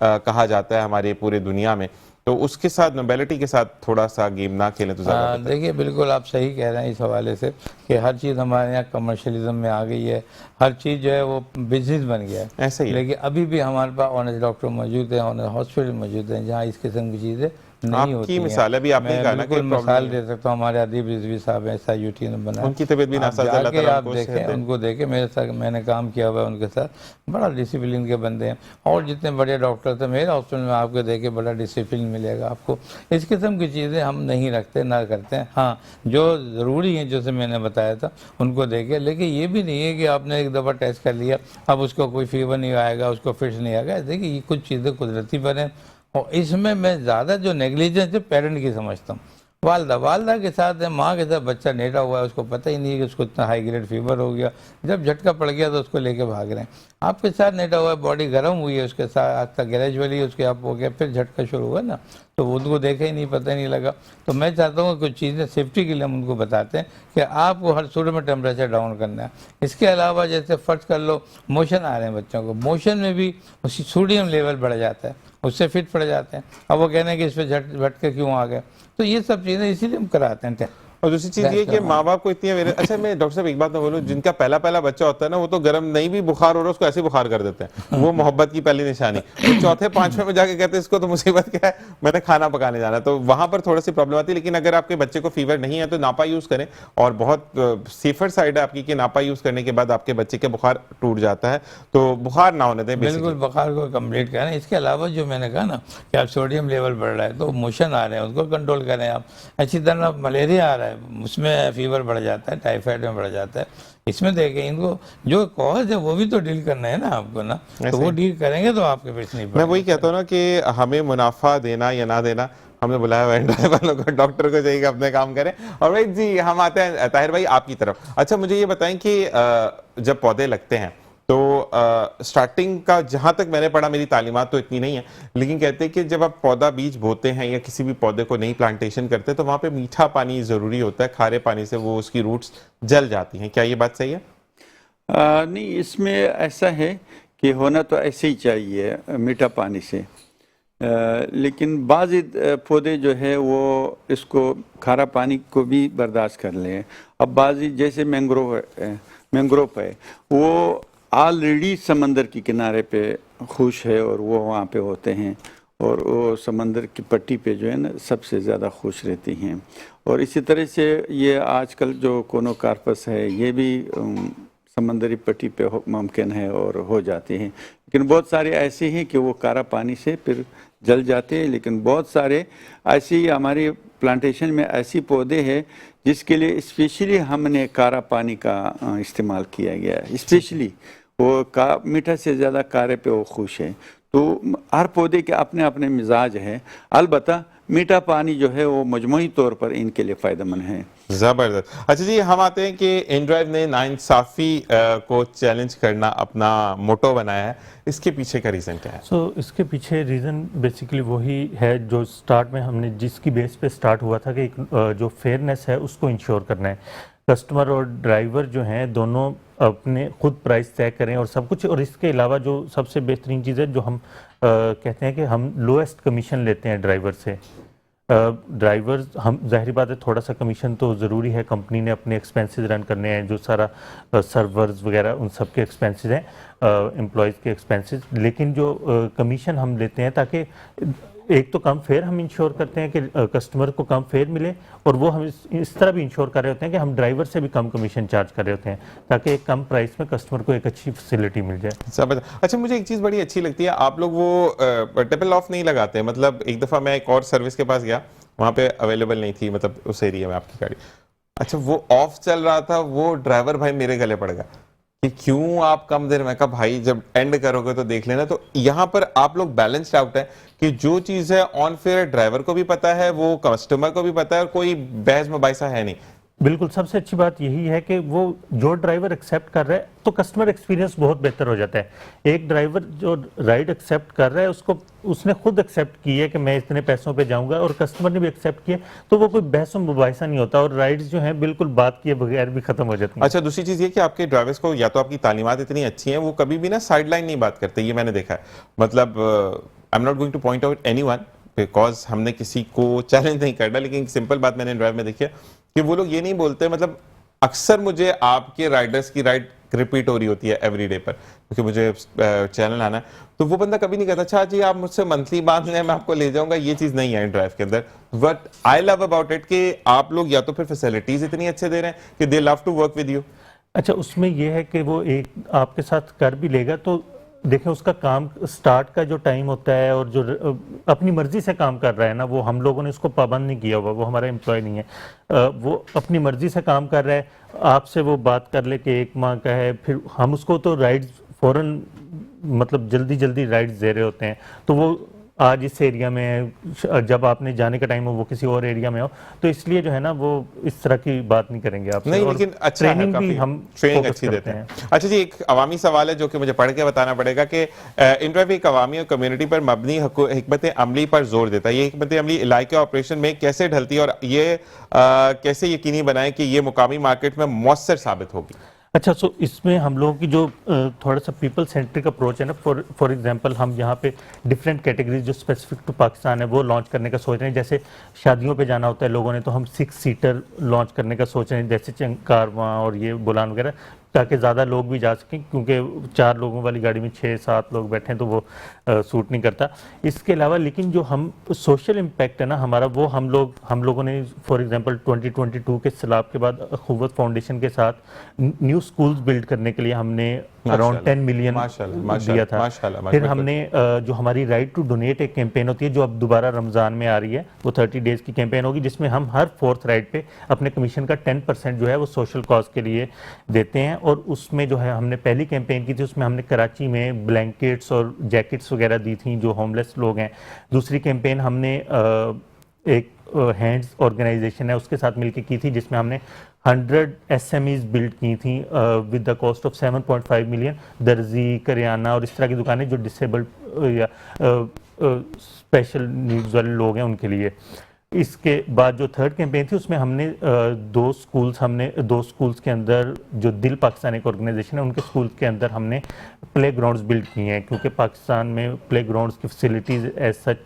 कहा जाता है हमारे पूरे दुनिया में, तो उसके साथ मोबिलिटी के साथ थोड़ा सा गेम ना खेलें तो ज़्यादा बेहतर। देखिए बिल्कुल आप सही कह रहे हैं इस हवाले से कि हर चीज़ हमारे यहाँ कमर्शलिज्म में आ गई है, हर चीज़ जो है वो बिजनेस बन गया है। ऐसे ही है। लेकिन अभी भी हमारे पास ऑनेस्ट डॉक्टर मौजूद हैं, ऑनेस्ट हॉस्पिटल मौजूद हैं जहाँ इस किस्म की चीज़ें नहीं आपकी होती हैं। मिसाल है, अभी आपने मैं कहा ना कि बिल्कुल प्रॉब्लम मिसाल नहीं है। दे सकता हूँ, हमारे अदीब रिजवी साहब हैं SIUT ने बनाया, उनकी तबीयत भी आप नासाज है, अल्लाह जाके ताला आप उनको देखें, सेहत दे। उनको देखें, मेरे साथ मैंने काम किया हुआ है उनके साथ, बड़ा डिसिप्लिन के बंदे हैं। और जितने बड़े डॉक्टर थे मेरे हॉस्पिटल में आपको देखे बड़ा डिसिप्लिन मिलेगा आपको। इस किस्म की चीज़ें हम नहीं रखते ना करते हैं। हाँ जो ज़रूरी है जैसे मैंने बताया था उनको देखें, लेकिन ये भी नहीं है कि आपने एक दफ़ा टेस्ट कर लिया अब उसको कोई फीवर नहीं आएगा, उसको फिट्स नहीं आएगा। देखिए ये कुछ चीज़ें कुदरती बने, और इसमें मैं ज़्यादा जो नेग्लिजेंस है पेरेंट की समझता हूँ। वालदा के साथ है, माँ के साथ बच्चा लेटा हुआ है, उसको पता ही नहीं है कि उसको इतना हाई ग्रेड फीवर हो गया, जब झटका पड़ गया तो उसको लेके भाग रहे हैं। आपके साथ लेटा हुआ है, बॉडी गर्म हुई है उसके साथ, आज तक ग्रेजुअली उसके आप हो गया, फिर झटका शुरू हुआ ना, तो उनको देखा ही नहीं, पता ही नहीं लगा। तो मैं चाहता हूँ कुछ चीज़ें सेफ्टी के लिए हम उनको बताते हैं कि आपको हर सूरत में टेम्परेचर डाउन करना है। इसके अलावा जैसे फर्ज कर लो मोशन आ रहे हैं बच्चों को, मोशन में भी उसकी सोडियम लेवल बढ़ जाता है, उससे फिट पड़ जाते हैं। अब वो कहने कि इस पर झटके क्यों आ गए, तो ये सब चीज़ें इसीलिए हम कराते हैं। और दूसरी चीज ये कि माँ बाप को इतनी अवेयर। अच्छा मैं डॉक्टर साहब एक बात मैं बोलूँ, जिनका पहला बच्चा होता है ना वो तो गर्म नहीं भी बुखार हो रहा है उसको ऐसे बुखार कर देते हैं, वो मोहब्बत की पहली निशानी। तो चौथे पांचवें में जाके कहते हैं इसको तो मुसीबत क्या है, मैंने खाना पकाने जाना है, तो वहां पर थोड़ी सी प्रॉब्लम आती है। लेकिन अगर आपके बच्चे को फीवर नहीं है तो नापा यूज करें, और बहुत सेफर साइड है आपकी कि नापा यूज करने के बाद आपके बच्चे के बुखार टूट जाता है, तो बुखार ना होने दें। बिल्कुल बुखार को कंप्लीट करें। इसके अलावा जो मैंने कहा ना कि आप सोडियम लेवल बढ़ रहा है तो मोशन आ रहे हैं उसको कंट्रोल करें आप। अच्छी तरह मलेरिया आ रहा है उसमें फीवर बढ़ जाता है, टाइफाइड में बढ़ जाता है, इसमें देखें इनको जो कॉज है वो भी तो डील करना है ना आपको ना, तो वो डील करेंगे तो आपके पेश नहीं। मैं वही कहता हूँ ना कि हमें मुनाफा देना या ना देना, हमने बुलाया हुआ है वालों को, डॉक्टर को चाहिए कि अपने काम करें। और भाई जी हम आते हैं ताहिर भाई आपकी तरफ। अच्छा मुझे ये बताएं कि जब पौधे लगते हैं तो स्टार्टिंग का जहां तक मैंने पढ़ा, मेरी तालीमात तो इतनी नहीं है, लेकिन कहते हैं कि जब आप पौधा बीज बोते हैं या किसी भी पौधे को नई प्लांटेशन करते हैं तो वहां पे मीठा पानी जरूरी होता है, खारे पानी से वो उसकी रूट्स जल जाती हैं, क्या ये बात सही है? नहीं, इसमें ऐसा है कि होना तो ऐसे ही चाहिए मीठा पानी से, लेकिन बाज़ पौधे जो है वो इसको खारा पानी को भी बर्दाश्त कर लें। अब बाज़ जैसे मैंग्रोव है वो ऑलरेडी समंदर के किनारे पे खुश है और वो वहाँ पे होते हैं, और वो समंदर की पट्टी पे जो है ना सबसे ज़्यादा खुश रहती हैं। और इसी तरह से ये आजकल जो कोनोकार्पस है ये भी समंदरी पट्टी पे मुमकिन है और हो जाती हैं। लेकिन बहुत सारे ऐसे हैं कि वो खारा पानी से फिर जल जाते हैं। लेकिन बहुत सारे ऐसी हमारी प्लांटेशन में ऐसी पौधे हैं जिसके लिए स्पेशली हमने खारा पानी का इस्तेमाल किया गया है। स्पेशली वो मीठा से ज़्यादा खारे पे वो खुश है। तो हर पौधे के अपने अपने मिजाज हैं। अलबत्ता मीठा पानी जो है वो मजमूई तौर पर इनके लिए फ़ायदेमंद है। जबरदस्त। अच्छा जी हम आते हैं कि इनड्राइव ने नाइंसाफी को चैलेंज करना अपना मोटो बनाया है, इसके पीछे का रीज़न क्या है? इसके पीछे रीज़न बेसिकली वही है जो स्टार्ट में हमने जिसकी बेस पे स्टार्ट हुआ था कि जो फेयरनेस है उसको इंश्योर करना है। कस्टमर और ड्राइवर जो हैं दोनों अपने खुद प्राइस तय करें और सब कुछ। और इसके अलावा जो सबसे बेहतरीन चीज़ है जो हम कहते हैं कि हम लोएस्ट कमीशन लेते हैं ड्राइवर से। ड्राइवर्स हम जाहिर बात है थोड़ा सा कमीशन तो ज़रूरी है, कंपनी ने अपने एक्सपेंसेस रन करने हैं, जो सारा सर्वर्स वगैरह उन सब के एक्सपेंसेस हैं, एम्प्लॉयज़ के एक्सपेंसेस। लेकिन जो कमीशन हम लेते हैं ताकि एक तो कम फेयर हम इंश्योर करते हैं कि कस्टमर को कम फेयर मिले, और वो हम इस तरह भी इंश्योर कर रहे होते हैं कि हम ड्राइवर से भी कम कमीशन चार्ज कर रहे होते हैं ताकि एक कम प्राइस में कस्टमर को एक अच्छी फैसिलिटी मिल जाए। अच्छा मुझे एक चीज़ बड़ी अच्छी लगती है, आप लोग वो टेबल ऑफ नहीं लगाते। मतलब एक दफ़ा मैं एक और सर्विस के पास गया, वहाँ पे अवेलेबल नहीं थी, मतलब उस एरिया में आपकी गाड़ी। अच्छा वो ऑफ चल रहा था, वो ड्राइवर भाई मेरे गले पड़ गया कि क्यों आप कम देर में। कहा भाई जब एंड करोगे तो देख लेना। तो यहाँ पर आप लोग बैलेंस्ड आउट है कि जो चीज़ है ऑन फेयर ड्राइवर को भी पता है, वो कस्टमर को भी पता है, और कोई बहस मुबाइसा है नहीं। बिल्कुल सबसे अच्छी बात यही है कि वो जो ड्राइवर एक्सेप्ट कर रहा है तो कस्टमर एक्सपीरियंस बहुत बेहतर हो जाता है। एक ड्राइवर जो राइड एक्सेप्ट कर रहा है उसने खुद एक्सेप्ट की है कि मैं इतने पैसों पे जाऊंगा, और कस्टमर ने भी एक्सेप्ट किया, तो वो कोई बहस मुबाइसा नहीं होता और राइड्स जो हैं बिल्कुल बात किए बगैर भी खत्म हो जाती हैं। अच्छा दूसरी चीज़ ये कि आपके ड्राइवर्स को या तो आपकी तालीमात इतनी अच्छी हैं, वो कभी भी ना साइड लाइन नहीं बात करते, ये मैंने देखा है। मतलब I am not going two point out anyone, because हमने किसी को चैलेंज नहीं करना, लेकिन एक सिंपल बात मैंने ड्राइव में देखी है कि वो लोग ये नहीं बोलते, मतलब अक्सर मुझे आपके राइडर्स की राइड रिपीट हो रही होती है एवरी डे पर, क्योंकि मुझे चैनल आना है, तो वो बंदा कभी नहीं कहता अच्छा जी आप मुझसे मंथली बांध लें मैं आपको ले जाऊंगा, ये चीज नहीं है ड्राइव के अंदर। But I love about it कि आप लोग या तो फिर फैसिलिटीज इतनी अच्छे दे रहे हैं कि they love to work with you. अच्छा, उसमें यह है कि वो एक आपके साथ कर भी लेगा तो देखें उसका काम स्टार्ट का जो टाइम होता है और जो अपनी मर्जी से काम कर रहा है ना, वो हम लोगों ने उसको पाबंद नहीं किया हुआ, वो हमारा एम्प्लॉय नहीं है, वो अपनी मर्जी से काम कर रहा है। आपसे वो बात कर ले कि 1 माह का है, फिर हम उसको तो राइड्स फौरन मतलब जल्दी जल्दी राइड्स दे रहे होते हैं, तो वो आज इस एरिया में है, जब आपने जाने का टाइम हो वो किसी और एरिया में हो, तो इसलिए जो है ना वो इस तरह की बात नहीं करेंगे आपसे। नहीं, और लेकिन अच्छा है, ट्रेनिंग भी काफी हम ट्रेनिंग फोकस अच्छी करते देते हैं। अच्छा जी, एक अवामी सवाल है जो कि मुझे पढ़ के बताना पड़ेगा कि इंटरव्यू एक अवामी और कम्युनिटी पर मबनी हिकमत अमली पर जोर देता है। ये हिकमत अमली इलाके ऑपरेशन में कैसे ढलती है और ये कैसे यकीनी बनाए कि ये मुकामी मार्केट में मौसर साबित होगी? अच्छा, सो इसमें हम लोगों की जो थोड़ा सा पीपल सेंट्रिक अप्रोच है ना, फॉर एग्जांपल हम यहाँ पे डिफरेंट कैटेगरीज जो स्पेसिफिक टू पाकिस्तान है वो लॉन्च करने का सोच रहे हैं। जैसे शादियों पे जाना होता है लोगों ने, तो हम 6 सीटर लॉन्च करने का सोच रहे हैं, जैसे कारवां और ये बुलान वगैरह, ताकि ज़्यादा लोग भी जा सकें, क्योंकि 4 लोगों वाली गाड़ी में 6-7 लोग बैठे हैं तो वो सूट नहीं करता। इसके अलावा लेकिन जो हम सोशल इम्पैक्ट है ना हमारा, वो हम लोगों ने फॉर एग्जांपल 2022 के सैलाब के बाद अखुवत फाउंडेशन के साथ न्यू स्कूल्स बिल्ड करने के लिए हमने अराउंड 10 मिलियन दिया था। फिर हमने जो हमारी राइट टू डोनेट एक कैंपेन होती है जो अब दोबारा रमज़ान में आ रही है, वो 30 डेज़ की कैंपेन होगी, जिसमें हम हर 4th राइड पे अपने कमीशन का 10% जो है वो सोशल कॉज के लिए देते हैं। और उसमें जो है हमने पहली कैंपेन की थी, उसमें हमने कराची में ब्लैंकेट्स और जैकेट्स वगैरह दी थी जो होमलेस लोग हैं। दूसरी कैंपेन हमने एक हैंड्स ऑर्गेनाइजेशन है उसके साथ मिलकर की थी, जिसमें हमने 100 SMEs बिल्ड की थी with the cost of 7.5 million, दर्जी, करियाना और इस तरह की दुकानें जो डिसेबल्ड या स्पेशल नीड्स वाले लोग हैं उनके लिए। इसके बाद जो 3rd कैंपेन थी उसमें हमने 2 स्कूल्स के अंदर, जो दिल पाकिस्तान एक ऑर्गेनाइजेशन है उनके स्कूल के अंदर हमने प्ले ग्राउंड्स बिल्ड किए हैं, क्योंकि पाकिस्तान में प्ले ग्राउंड्स की फैसिलिटीज़ एज सच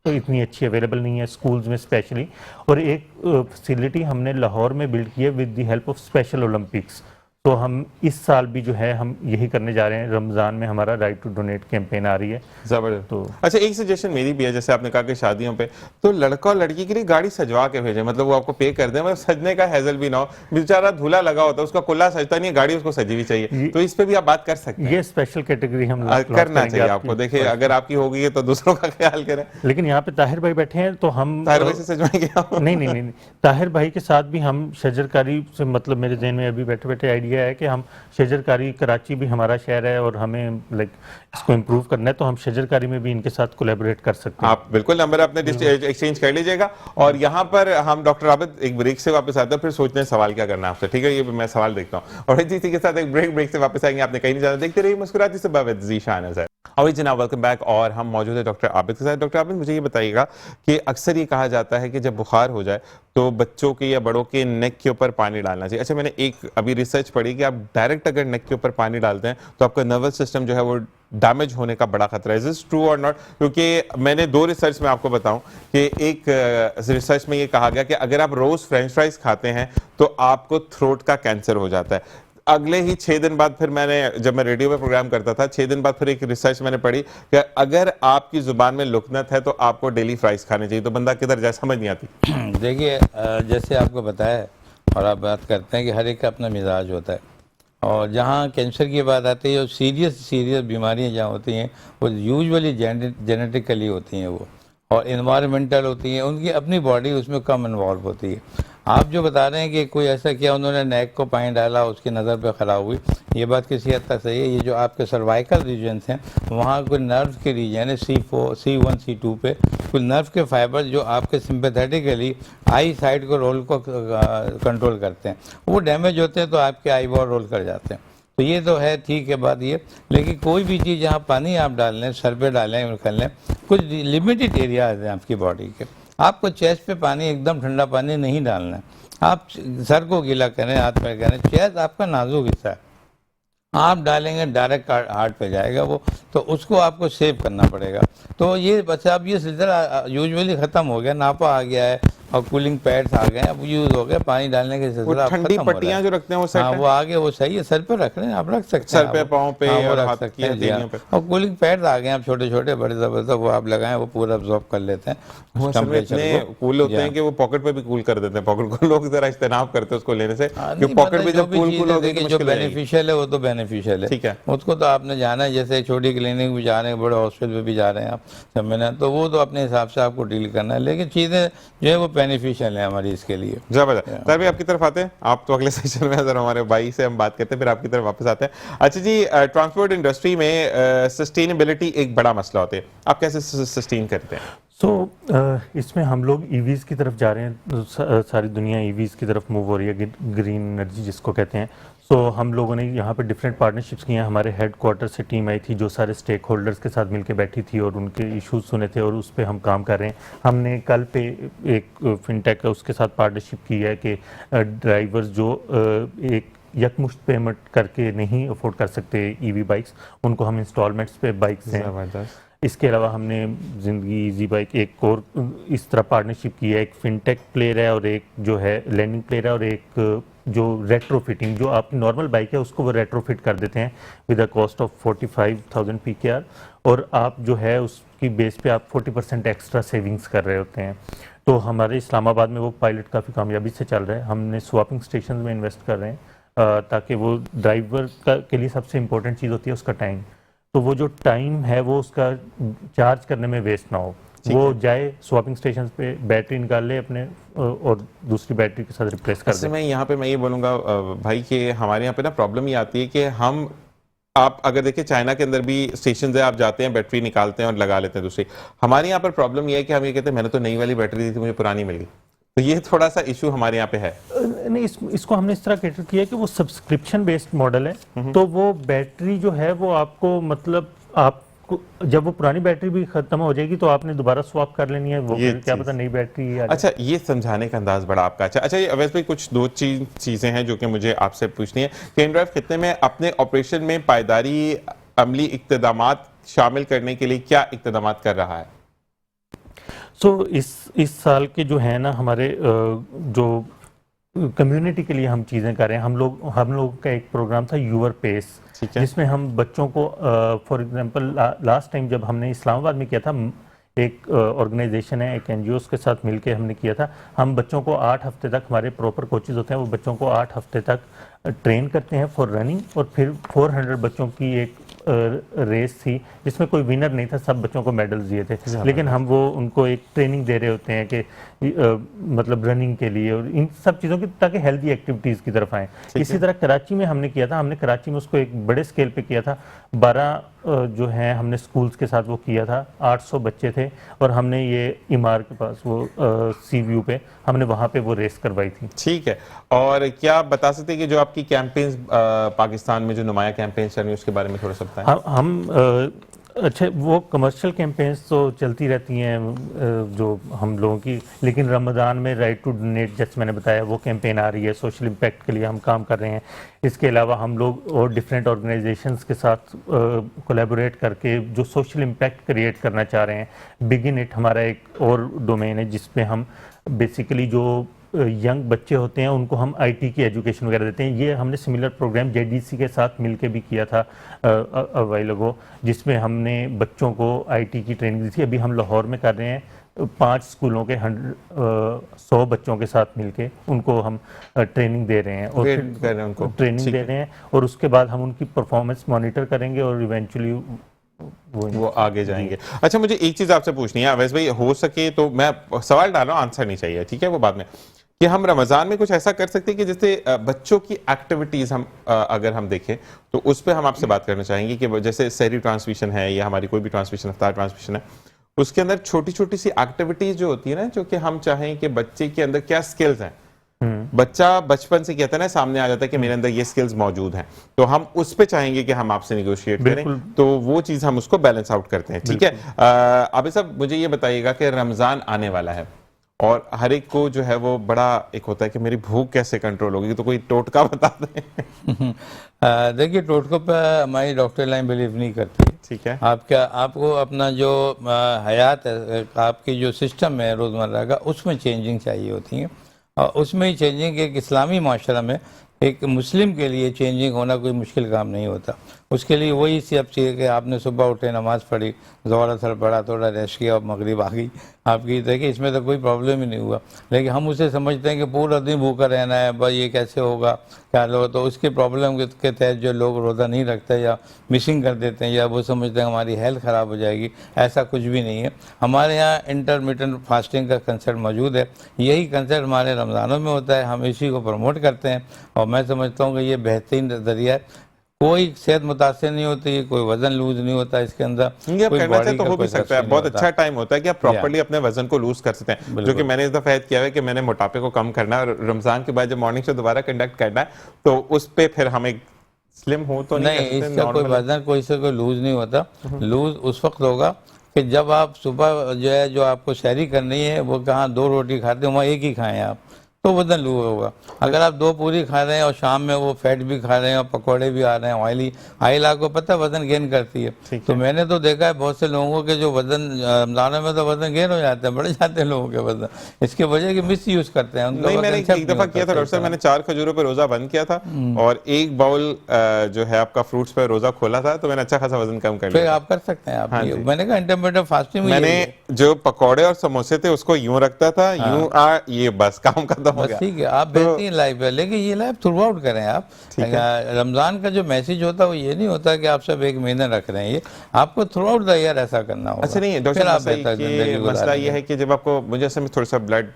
तो इतनी अच्छी अवेलेबल नहीं है स्कूल्स में स्पेशली। और एक फैसिलिटी हमने लाहौर में बिल्ड की है with the help of special Olympics. तो हम इस साल भी जो है हम यही करने जा रहे हैं, रमज़ान में हमारा राइट टू डोनेट कैंपेन आ रही है। जबरदस्त। तो अच्छा, एक सजेशन मेरी भी है, जैसे आपने कहा कि शादियों पे तो लड़का और लड़की के लिए गाड़ी सजवा के भेजें, मतलब वो आपको पे कर दें, मतलब सजने का हैजल भी ना हो, बेचारा धूला लगा होता है, उसका कुल्ला सजता नहीं है, गाड़ी उसको सजी भी चाहिए, तो इस पे भी आप बात कर सकते हैं। ये स्पेशल कैटेगरी हम करना चाहिए आपको। देखिए अगर आपकी हो गई है तो दूसरों का ख्याल करें। लेकिन यहाँ पे ताहिर भाई बैठे हैं तो हम ताहिर भाई से सजवाएंगे? नहीं, ताहिर भाई के साथ भी हम शजरकारी से, मतलब मेरे जहन में अभी बैठे बैठे आइडिया है कि हम शजरकारी, कराची भी हमारा शहर है और हमें लाइक इसको इम्प्रूव करना है, तो हम शजरकारी में भी इनके साथ कोलैबोरेट कर सकते हैं। आप बिल्कुल नंबर अपने एक्सचेंज कर लीजिएगा। और यहाँ पर हम डॉक्टर आबिद एक ब्रेक से वापस आते हैं, फिर सोचते हैं सवाल क्या करना है आपसे, ठीक है? ये मैं सवाल देखता हूँ और इसी के साथ एक ब्रेक से वापस आएंगे। आपने कहीं नहीं जाना, देखते रहिए मुस्कुराती सुबह विद ज़ीशान अज़हर। और जनाब वेलकम बैक, और हम मौजूद है डॉक्टर आबिद के साथ। डॉक्टर आबिद, मुझे ये बताइएगा कि अक्सर ये कहा जाता है कि जब बुखार हो जाए तो बच्चों के या बड़ों के नेक के ऊपर पानी डालना चाहिए। अच्छा, मैंने एक अभी रिसर्च पढ़ी कि आप डायरेक्ट अगर नेक के ऊपर पानी डालते हैं तो आपका नर्वस सिस्टम जो है वो डैमेज होने का बड़ा खतरा है। इज दिस ट्रू और नॉट? क्योंकि मैंने 2 रिसर्च में आपको बताऊं कि एक रिसर्च में ये कहा गया कि अगर आप रोज फ्रेंच फ्राइज खाते हैं तो आपको थ्रोट का कैंसर हो जाता है। अगले ही 6 दिन बाद फिर जब मैं रेडियो पे प्रोग्राम करता था, 6 दिन बाद फिर एक रिसर्च मैंने पढ़ी कि अगर आपकी जुबान में लुकनत है तो आपको डेली फ्राइज खाने चाहिए। तो बंदा किधर जाए समझ नहीं आती। देखिए, जैसे आपको बताया है और आप बात करते हैं कि हर एक का अपना मिजाज होता है, और जहाँ कैंसर की बात आती है और सीरियस बीमारियाँ जहाँ होती हैं वो यूजुअली जेनेटिकली होती हैं वो, और इन्वायरमेंटल होती हैं, उनकी अपनी बॉडी उसमें कम इन्वॉल्व होती है। आप जो बता रहे हैं कि कोई ऐसा किया, उन्होंने नेक को पानी डाला, उसकी नज़र पे खराब हुई, ये बात किसी हद तक सही है। ये जो आपके सर्वाइकल रीजन्स हैं वहाँ कोई नर्व के रीजन है, C4, C1, C2 पे कुछ नर्व के फाइबर जो आपके सिंपैथेटिकली आई साइड को रोल को कंट्रोल करते हैं, वो डैमेज होते हैं तो आपके आई बॉल रोल कर जाते हैं। तो ये तो है, ठीक है बात ये। लेकिन कोई भी चीज़ जहाँ पानी आप डाल लें, सर पे डालें, कर लें, कुछ लिमिटेड एरियाज हैं आपकी बॉडी के। आपको चेस्ट पे पानी, एकदम ठंडा पानी नहीं डालना है। आप सर को गीला करें, हाथ पैर करें, चेस्ट आपका नाजुक हिस्सा है, आप डालेंगे डायरेक्ट हार्ट पे जाएगा वो, तो उसको आपको सेव करना पड़ेगा। तो ये बस अब ये सिलसिला यूजुअली ख़त्म हो गया, नापा आ गया है और कूलिंग पैड्स आ गए, अब यूज़ हो गया, पानी डालने के वो सिलसिला अब ठंडी खत्म हो रहा पट्टियां है। जो रखते हैं वो सेट हाँ है? वो आगे वो सही है, सर पे रख रहे हैं आप, रख सकते हैं सर पे, आप। पाँव पे हाँ, वो और रख हाथ सकते की हैं जी, हाँ। हथेलियों पे। और कूलिंग पैड्स आ गए हैं अब, छोटे छोटे बड़े ज़बरदस्त, वो आप लगाएं वो पूरा अब्जॉर्ब कर लेते हैं वो उस असल में टेम्परेचर इतने को। कूल होते जी, हैं कि वो पॉकेट पे भी कूल कर देते हैं, पॉकेट को लोग जरा इस्तेनाब करते हैं उसको लेने से, हाँ, कि नहीं, पॉकेट मतलब पे जो जब भी कूल चीज़ कूल है, होगी तो देखिए जो मुश्किल हो जाएगी। बेनिफिशियल है वो तो बेनिफिशियल है। ठीक है। उसको तो आपने जाना है, जैसे छोटी क्लिनिक भी जा रहे हैं, बड़े हॉस्पिटल में भी जा रहे हैं आप, समझना, तो वो तो अपने हिसाब से आपको डील करना है, लेकिन चीज़ें जो है वो बेनिफिशियल है हमारी इसके लिए। जबरदस्त। सर भी आपकी तरफ आते हैं, आप तो अगले सेशन में सर हमारे भाई से हम बात करते हैं, फिर आपकी तरफ वापस आते हैं। अच्छा जी, ट्रांसपोर्ट इंडस्ट्री में सस्टेनेबिलिटी एक बड़ा मसला होता है, आप कैसे सस्टेन करते हैं? इसमें हम लोग ईवीज़ की तरफ जा रहे हैं, सारी दुनिया ईवीज़ की तरफ मूव हो रही है, ग्रीन एनर्जी जिसको कहते हैं। हम लोगों ने यहाँ पे डिफरेंट पार्टनरशिप्स किए हैं। हमारे हेड क्वार्टर से टीम आई थी जो सारे स्टेक होल्डर्स के साथ मिलकर बैठी थी और उनके इश्यूज सुने थे और उस पर हम काम कर रहे हैं। हमने कल पे एक फिनटेक है उसके साथ पार्टनरशिप की है कि ड्राइवर्स जो एक यकमुश्त पेमेंट करके नहीं अफोर्ड कर सकते ईवी बाइक्स, उनको हम इंस्टॉलमेंट्स पे बाइक्स दें। जबरदस्त। इसके अलावा हमने ज़िंदगी ईजी बाइक एक और इस तरह पार्टनरशिप की है, एक फिनटेक प्लेयर है और एक जो है लैंडिंग प्लेयर है और एक जो रेट्रोफिटिंग, जो आपकी नॉर्मल बाइक है उसको वो रेट्रोफिट कर देते हैं with a cost of 45,000 PKR, और आप जो है उसकी बेस पे आप 40% एक्स्ट्रा सेविंग्स कर रहे होते हैं। तो हमारे इस्लामाबाद में वो पायलट काफ़ी कामयाबी से चल रहा है। हमने स्वैपिंग स्टेशन में इन्वेस्ट कर रहे हैं ताकि वो ड्राइवर के लिए सबसे इम्पोर्टेंट चीज़ होती है उसका टाइम। तो वो जो टाइम है वो उसका चार्ज करने में वेस्ट ना हो, वो जाए स्वैपिंग स्टेशन पे बैटरी निकाल ले अपने और दूसरी बैटरी के साथ रिप्लेस कर दे। मैं यहाँ पे मैं ये बोलूँगा भाई कि हमारे यहाँ पे ना प्रॉब्लम ये आती है कि हम, आप अगर देखिए चाइना के अंदर भी स्टेशन है, आप जाते हैं बैटरी निकालते हैं और लगा लेते हैं दूसरी। हमारे यहाँ पर प्रॉब्लम ये है कि हम ये कहते हैं मैंने तो नई वाली बैटरी दी थी, मुझे पुरानी मिल गई। तो ये थोड़ा सा इशू हमारे यहाँ पे है। नहीं, इसको हमने इस तरह कैटर किया कि वो सब्सक्रिप्शन बेस्ड मॉडल है, तो वो बैटरी जो है वो आपको, मतलब आपको जब वो पुरानी बैटरी भी खत्म हो जाएगी तो आपने दोबारा स्वैप कर लेनी है, वो फिर क्या पता नई बैटरी आ जाए। अच्छा, ये समझाने का अंदाज बड़ा आपका अच्छा। ये अवैस भाई कुछ दो चीजें हैं जो कि मुझे आपसे पूछनी है कि इनड्राइव खित्ते में अपने ऑपरेशन में पायदारी अमली इक़्तिदामात शामिल करने के लिए क्या इक़्तिदामात कर रहा है? इस साल के जो है ना हमारे जो कम्युनिटी के लिए हम चीज़ें कर रहे हैं, हम लोग का एक प्रोग्राम था यूवर पेस, जिसमें हम बच्चों को फॉर एग्जांपल लास्ट टाइम जब हमने इस्लामाबाद में किया था, एक ऑर्गेनाइजेशन है, एक एनजीओ के साथ मिलके हमने किया था। हम बच्चों को 8 हफ्ते तक, हमारे प्रॉपर कोचेज होते हैं, वो बच्चों को 8 हफ्ते तक ट्रेन करते हैं फॉर रनिंग, और फिर 400 बच्चों की एक रेस थी जिसमें कोई विनर नहीं था, सब बच्चों को मेडल्स दिए थे, लेकिन हम वो उनको एक ट्रेनिंग दे रहे होते हैं कि मतलब रनिंग के लिए और इन सब चीज़ों की, ताकि हेल्दी एक्टिविटीज़ की तरफ आएँ। इसी तरह कराची में हमने किया था, हमने कराची में उसको एक बड़े स्केल पे किया था। 12 जो है हमने स्कूल्स के साथ वो किया था, 800 बच्चे थे और हमने ये इमार के पास वो सी व्यू पे हमने वहाँ पे वो रेस करवाई थी। ठीक है, और क्या आप बता सकते हैं कि जो आपकी कैंपेन्स पाकिस्तान में जो नुमाया कैंपेन्स चल रही है उसके बारे में थोड़ा सा बताएं? हम अच्छा, वो कमर्शियल कैंपेन्स तो चलती रहती हैं जो हम लोगों की, लेकिन रमज़ान में राइट टू डोनेट, जैसे मैंने बताया, वो कैंपेन आ रही है, सोशल इम्पैक्ट के लिए हम काम कर रहे हैं। इसके अलावा हम लोग और डिफरेंट ऑर्गेनाइजेशंस के साथ कोलैबोरेट करके जो सोशल इम्पैक्ट क्रिएट करना चाह रहे हैं। बिगिन इट हमारा एक और डोमेन है जिसमें हम बेसिकली जो यंग बच्चे होते हैं उनको हम आईटी की एजुकेशन वगैरह देते हैं। ये हमने सिमिलर प्रोग्राम जेडीसी के साथ मिलके भी किया था अवाइल अगो, जिसमें हमने बच्चों को आईटी की ट्रेनिंग दी थी। अभी हम लाहौर में कर रहे हैं 5 स्कूलों के 100 बच्चों के साथ मिलके उनको हम ट्रेनिंग दे रहे हैं और उनको ट्रेनिंग दे रहे हैं, और उसके बाद हम उनकी परफॉर्मेंस मॉनिटर करेंगे और इवेंचुअली वो आगे जाएंगे। अच्छा, मुझे एक चीज़ आपसे पूछनी है अवैस भाई, हो सके तो, मैं सवाल डाल रहा हूँ, आंसर नहीं चाहिए, ठीक है, वो बाद में, कि हम रमज़ान में कुछ ऐसा कर सकते हैं कि जैसे बच्चों की एक्टिविटीज़ हम अगर हम देखें तो उस पर हम आपसे बात करना चाहेंगे कि जैसे सहरी ट्रांसमिशन है या हमारी कोई भी ट्रांसमिशन, अफ्तार ट्रांसमिशन है, उसके अंदर छोटी छोटी सी एक्टिविटीज़ जो होती है ना, जो कि हम चाहें कि बच्चे के अंदर क्या स्किल्स हैं, बच्चा बचपन से कहता है ना, सामने आ जाता है कि मेरे अंदर ये स्किल्स मौजूद हैं, तो हम उस पे चाहेंगे कि हम आपसे निगोशिएट करें, तो वो चीज़ हम उसको बैलेंस आउट करते हैं, ठीक है। आबिद साहब, मुझे ये बताइएगा कि रमज़ान आने वाला है और हर एक को जो है वो बड़ा एक होता है कि मेरी भूख कैसे कंट्रोल होगी, तो कोई टोटका बता दें। देखिए, टोटकों पर हमारी डॉक्टर लाइन बिलीव नहीं करती। ठीक है, आपको अपना जो हयात है, आपकी जो सिस्टम है रोज़मर्रा का, उसमें चेंजिंग चाहिए होती है। और उसमें ही चेंजिंग एक इस्लामी माशरा में एक मुस्लिम के लिए चेंजिंग होना कोई मुश्किल काम नहीं होता। उसके लिए वही सब चाहिए कि आपने सुबह उठे, नमाज़ पढ़ी, ज़ोहर असर पढ़ा, थोड़ा रेस्ट किया और मगरिब आ गई आपकी। देखिए, इसमें तो कोई प्रॉब्लम ही नहीं हुआ। लेकिन हम उसे समझते हैं कि पूरा दिन भूखा रहना है, भाई ये कैसे होगा, क्या लोग, तो उसकी प्रॉब्लम के तहत जो लोग रोज़ा नहीं रखते या मिसिंग कर देते हैं, या वो समझते हैं हमारी हेल्थ ख़राब हो जाएगी। ऐसा कुछ भी नहीं है। हमारे यहाँ इंटरमिटेंट फास्टिंग का कंसेप्ट मौजूद है। यही कंसेप्ट हमारे रमज़ानों में होता है, हम इसी को प्रमोट करते हैं। और मैं समझता हूँ कि ये बेहतरीन ज़रिया है। कोई सेहत मुतासर नहीं होती, कोई वजन लूज नहीं होता इसके अंदर, ये आप कोई करना चाहे बॉडी तो का हो भी कोई सकता है। तस्वीर बहुत नहीं अच्छा होता। टाइम होता है कि आप प्रॉपर्ली अपने वजन को लूज कर सकते हैं, जो कि बिल्कुल। मैंने इस दफा ऐड किया है कि मैंने मोटापे को कम करना है, और रमजान के बाद जब मॉर्निंग शो दोबारा कंडक्ट करना है तो उस पे फिर हम एक स्लिम हो तो नहीं, कह सकते, इसका कोई normal है। वजन कोई से कोई लूज नहीं होता। लूज उस वक्त होगा कि जब आप सुबह जो है, जो आपको शहरी करनी है, वो कहाँ 2 रोटी खाते हो, वहाँ एक ही खाएं आप, तो वजन लूज होगा। अगर आप 2 पूरी खा रहे हैं और शाम में वो फैट भी खा रहे हैं और पकौड़े भी आ रहे हैं, ऑयल आपको पता है वजन गेन करती है। तो मैंने तो देखा है बहुत से लोगों के जो वजन रमजान में तो वजन गेन हो जाते हैं, बढ़ जाते हैं लोगों के वजन, इसके वजह के मिस यूज करते हैं। उनका नहीं, वजन मैंने सेट एक दफा नहीं किया था होता डॉक्टर साहब, मैंने 4 खजूरों पे रोजा बंद किया था और 1 बाउल जो है आपका फ्रूट्स पे रोजा खोला था, तो मैंने अच्छा खासा वजन कम कर फिर लिया। आप कर सकते हैं। आप हाँ ये- जी। मैंने कहा इंटरमीडिएट फास्टिंग में मैंने यही है। जो पकौड़े और समोसे थे उसको यूं रखता था, यूं ये बस काम खत्म हो बस गया। ठीक है, आप बेहतरीन लाइफ है, लेकिन ये लाइफ थ्रू आउट करें आप। रमजान का जो मैसेज होता है वो ये नहीं होता कि आप सब 1 महीने रख रहे हैं, ये आपको थ्रू आउट द ईयर ऐसा करना होगा। अच्छा नहीं फिर डॉक्टर आप साहब, बेहतर जिंदगी मसला गुजारेंगे। ये है कि जब आपको मुझे असल में थोड़ा सा ब्लड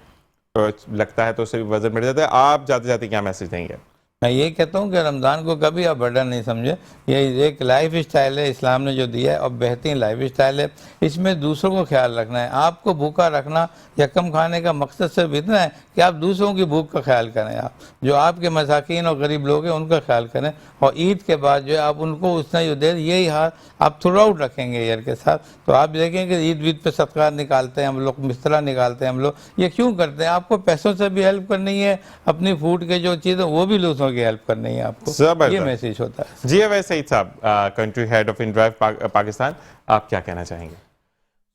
लगता है तो उससे भी वजन बढ़ जाता है, आप जाते जाते क्या मैसेज देंगे? मैं ये कहता हूँ कि रमज़ान को कभी आप बर्डन नहीं समझे। ये एक लाइफ स्टाइल है, इस्लाम ने जो दिया है, और बेहतरीन लाइफ स्टाइल है। इसमें दूसरों को ख्याल रखना है। आपको भूखा रखना या कम खाने का मकसद सिर्फ इतना है कि आप दूसरों की भूख का ख्याल करें। आप जो आपके मसाकीन और गरीब लोग हैं उनका ख्याल करें, और ईद के बाद जो है आप उनको उतना ही दे, यही हाल आप थ्रू आउट रखेंगे ईयर के साथ। तो आप देखें कि ईद वीद पे सदका निकालते हैं हम लोग, मिस्तरा निकालते हैं हम लोग। ये क्यों करते हैं? आपको पैसों से भी हेल्प करनी है, अपनी फूड के जो चीज़ है वो भी दूसरों की हेल्प करनी है आपको। जबरदस्त। ये मैसेज होता है। जी अवैस सईद साहब, country head of inDrive Pakistan, आप क्या कहना चाहेंगे?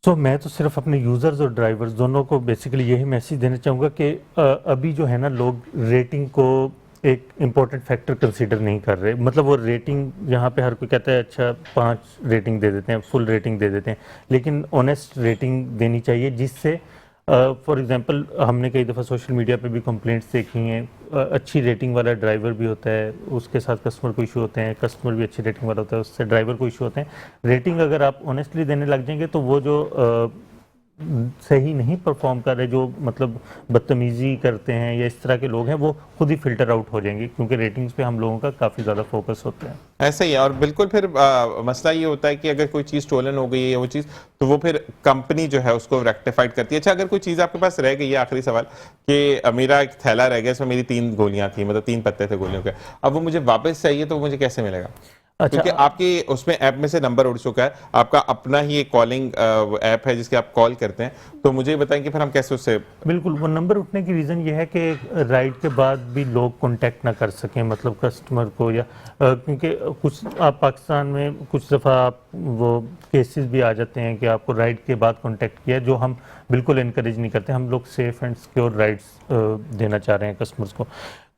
तो मैं तो सिर्फ अपने यूज़र्स और ड्राइवर्स दोनों को बेसिकली यही मैसेज देना चाहूँगा कि अभी जो है ना, लोग रेटिंग को एक इम्पोर्टेंट फैक्टर कंसीडर नहीं कर रहे। मतलब वो रेटिंग यहाँ पे हर कोई कहता है अच्छा 5 रेटिंग दे देते हैं, फुल रेटिंग दे देते हैं, लेकिन ऑनेस्ट रेटिंग देनी चाहिए, जिससे फॉर एग्जांपल हमने कई दफ़ा सोशल मीडिया पे भी कंप्लेंट्स देखी हैं। अच्छी रेटिंग वाला ड्राइवर भी होता है, उसके साथ कस्टमर को इशू होते हैं, कस्टमर भी अच्छी रेटिंग वाला होता है, उससे ड्राइवर को इशू होते हैं। रेटिंग अगर आप ऑनेस्टली देने लग जाएंगे तो वो जो सही नहीं परफॉर्म कर रहे, जो मतलब बदतमीजी करते हैं या इस तरह के लोग हैं, वो खुद ही फिल्टर आउट हो जाएंगे, क्योंकि रेटिंग्स पे हम लोगों का काफ़ी ज़्यादा फोकस होता है। ऐसा ही है। और बिल्कुल फिर मसला ये होता है कि अगर कोई चीज़ स्टोलन हो गई है वो चीज़, तो वो फिर कंपनी जो है उसको रेक्टिफाइड करती है। अच्छा, अगर कोई चीज़ आपके पास रह गई है, आखिरी सवाल, कि मेरा एक थैला रह गया, इसमें मेरी 3 गोलियां थी, मतलब 3 पत्ते थे गोलियों के, अब वो मुझे वापस चाहिए, तो वो मुझे कैसे मिलेगा? अच्छा, क्योंकि आपके उसमें ऐप में से नंबर उड़ चुका है, आपका अपना ही एक कॉलिंग ऐप है जिसके आप कॉल करते हैं, तो मुझे बताएं कि फिर हम कैसे उससे। बिल्कुल, वो नंबर उठने की रीज़न ये है कि राइड के बाद भी लोग कांटेक्ट ना कर सकें, मतलब कस्टमर को, या क्योंकि कुछ आप पाकिस्तान में कुछ दफ़ा आप वो केसेस भी आ जाते हैं कि आपको राइड के बाद कांटेक्ट किया, जो हम बिल्कुल इनकरेज नहीं करते। हम लोग सेफ एंड सिक्योर राइड्स देना चाह रहे हैं कस्टमर्स को।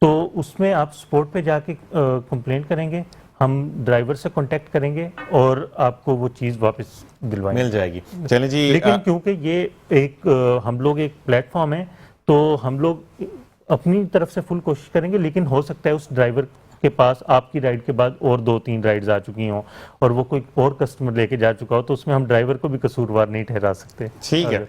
तो उसमें आप सपोर्ट पे जाके कंप्लेंट करेंगे, हम ड्राइवर से कांटेक्ट करेंगे और आपको वो चीज़ वापस दिलवाएंगे, मिल जाएगी। चलें जी। लेकिन क्योंकि ये एक हम लोग एक प्लेटफॉर्म है, तो हम लोग अपनी तरफ से फुल कोशिश करेंगे, लेकिन हो सकता है उस ड्राइवर के पास आपकी राइड के बाद और 2-3 राइड्स आ चुकी हों और वो कोई और कस्टमर लेके जा चुका हो, तो उसमें हम ड्राइवर को भी कसूरवार नहीं ठहरा सकते। ठीक है,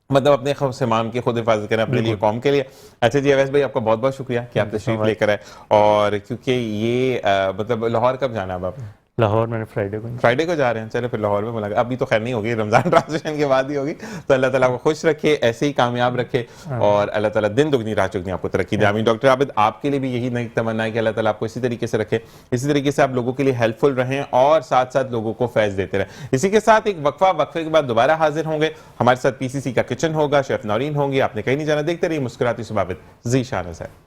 मतलब अपने खौफ से माम की खुद हिफाजत करें अपने लिए, कौम के लिए। अच्छा जी अवैस भाई, आपका बहुत बहुत शुक्रिया कि आप तशरीफ लेकर आए। और क्योंकि ये मतलब लाहौर कब जाना है अब आप? लाहौर मैंने फ्राइडे को जा रहे हैं। चलो फिर लाहौर में मुलाकात अभी तो खैर नहीं होगी, रमजान ट्रांजिशन के बाद ही होगी। तो अल्लाह ताला आपको खुश रखे, ऐसे ही कामयाब रखे और अल्लाह ताला दिन दुगनी रात चुगनी आपको तरक्की दे। आमीन। डॉक्टर आबिद, आपके लिए भी यही नई तमन्ना है कि अल्लाह ताला आपको इसी तरीके से रखे, इसी तरीके से आप लोगों के लिए हेल्पफुल रहें और साथ साथ लोगों को फैज़ देते रहें। इसी के साथ एक वक्फे के बाद दोबारा हाजिर होंगे। हमारे साथ पीसीसी का किचन होगा, शेफ नौरीन होंगी। आपने कहीं नहीं जाना, देखते रहिए मुस्कुराती सुबह विद ज़ीशान अज़हर।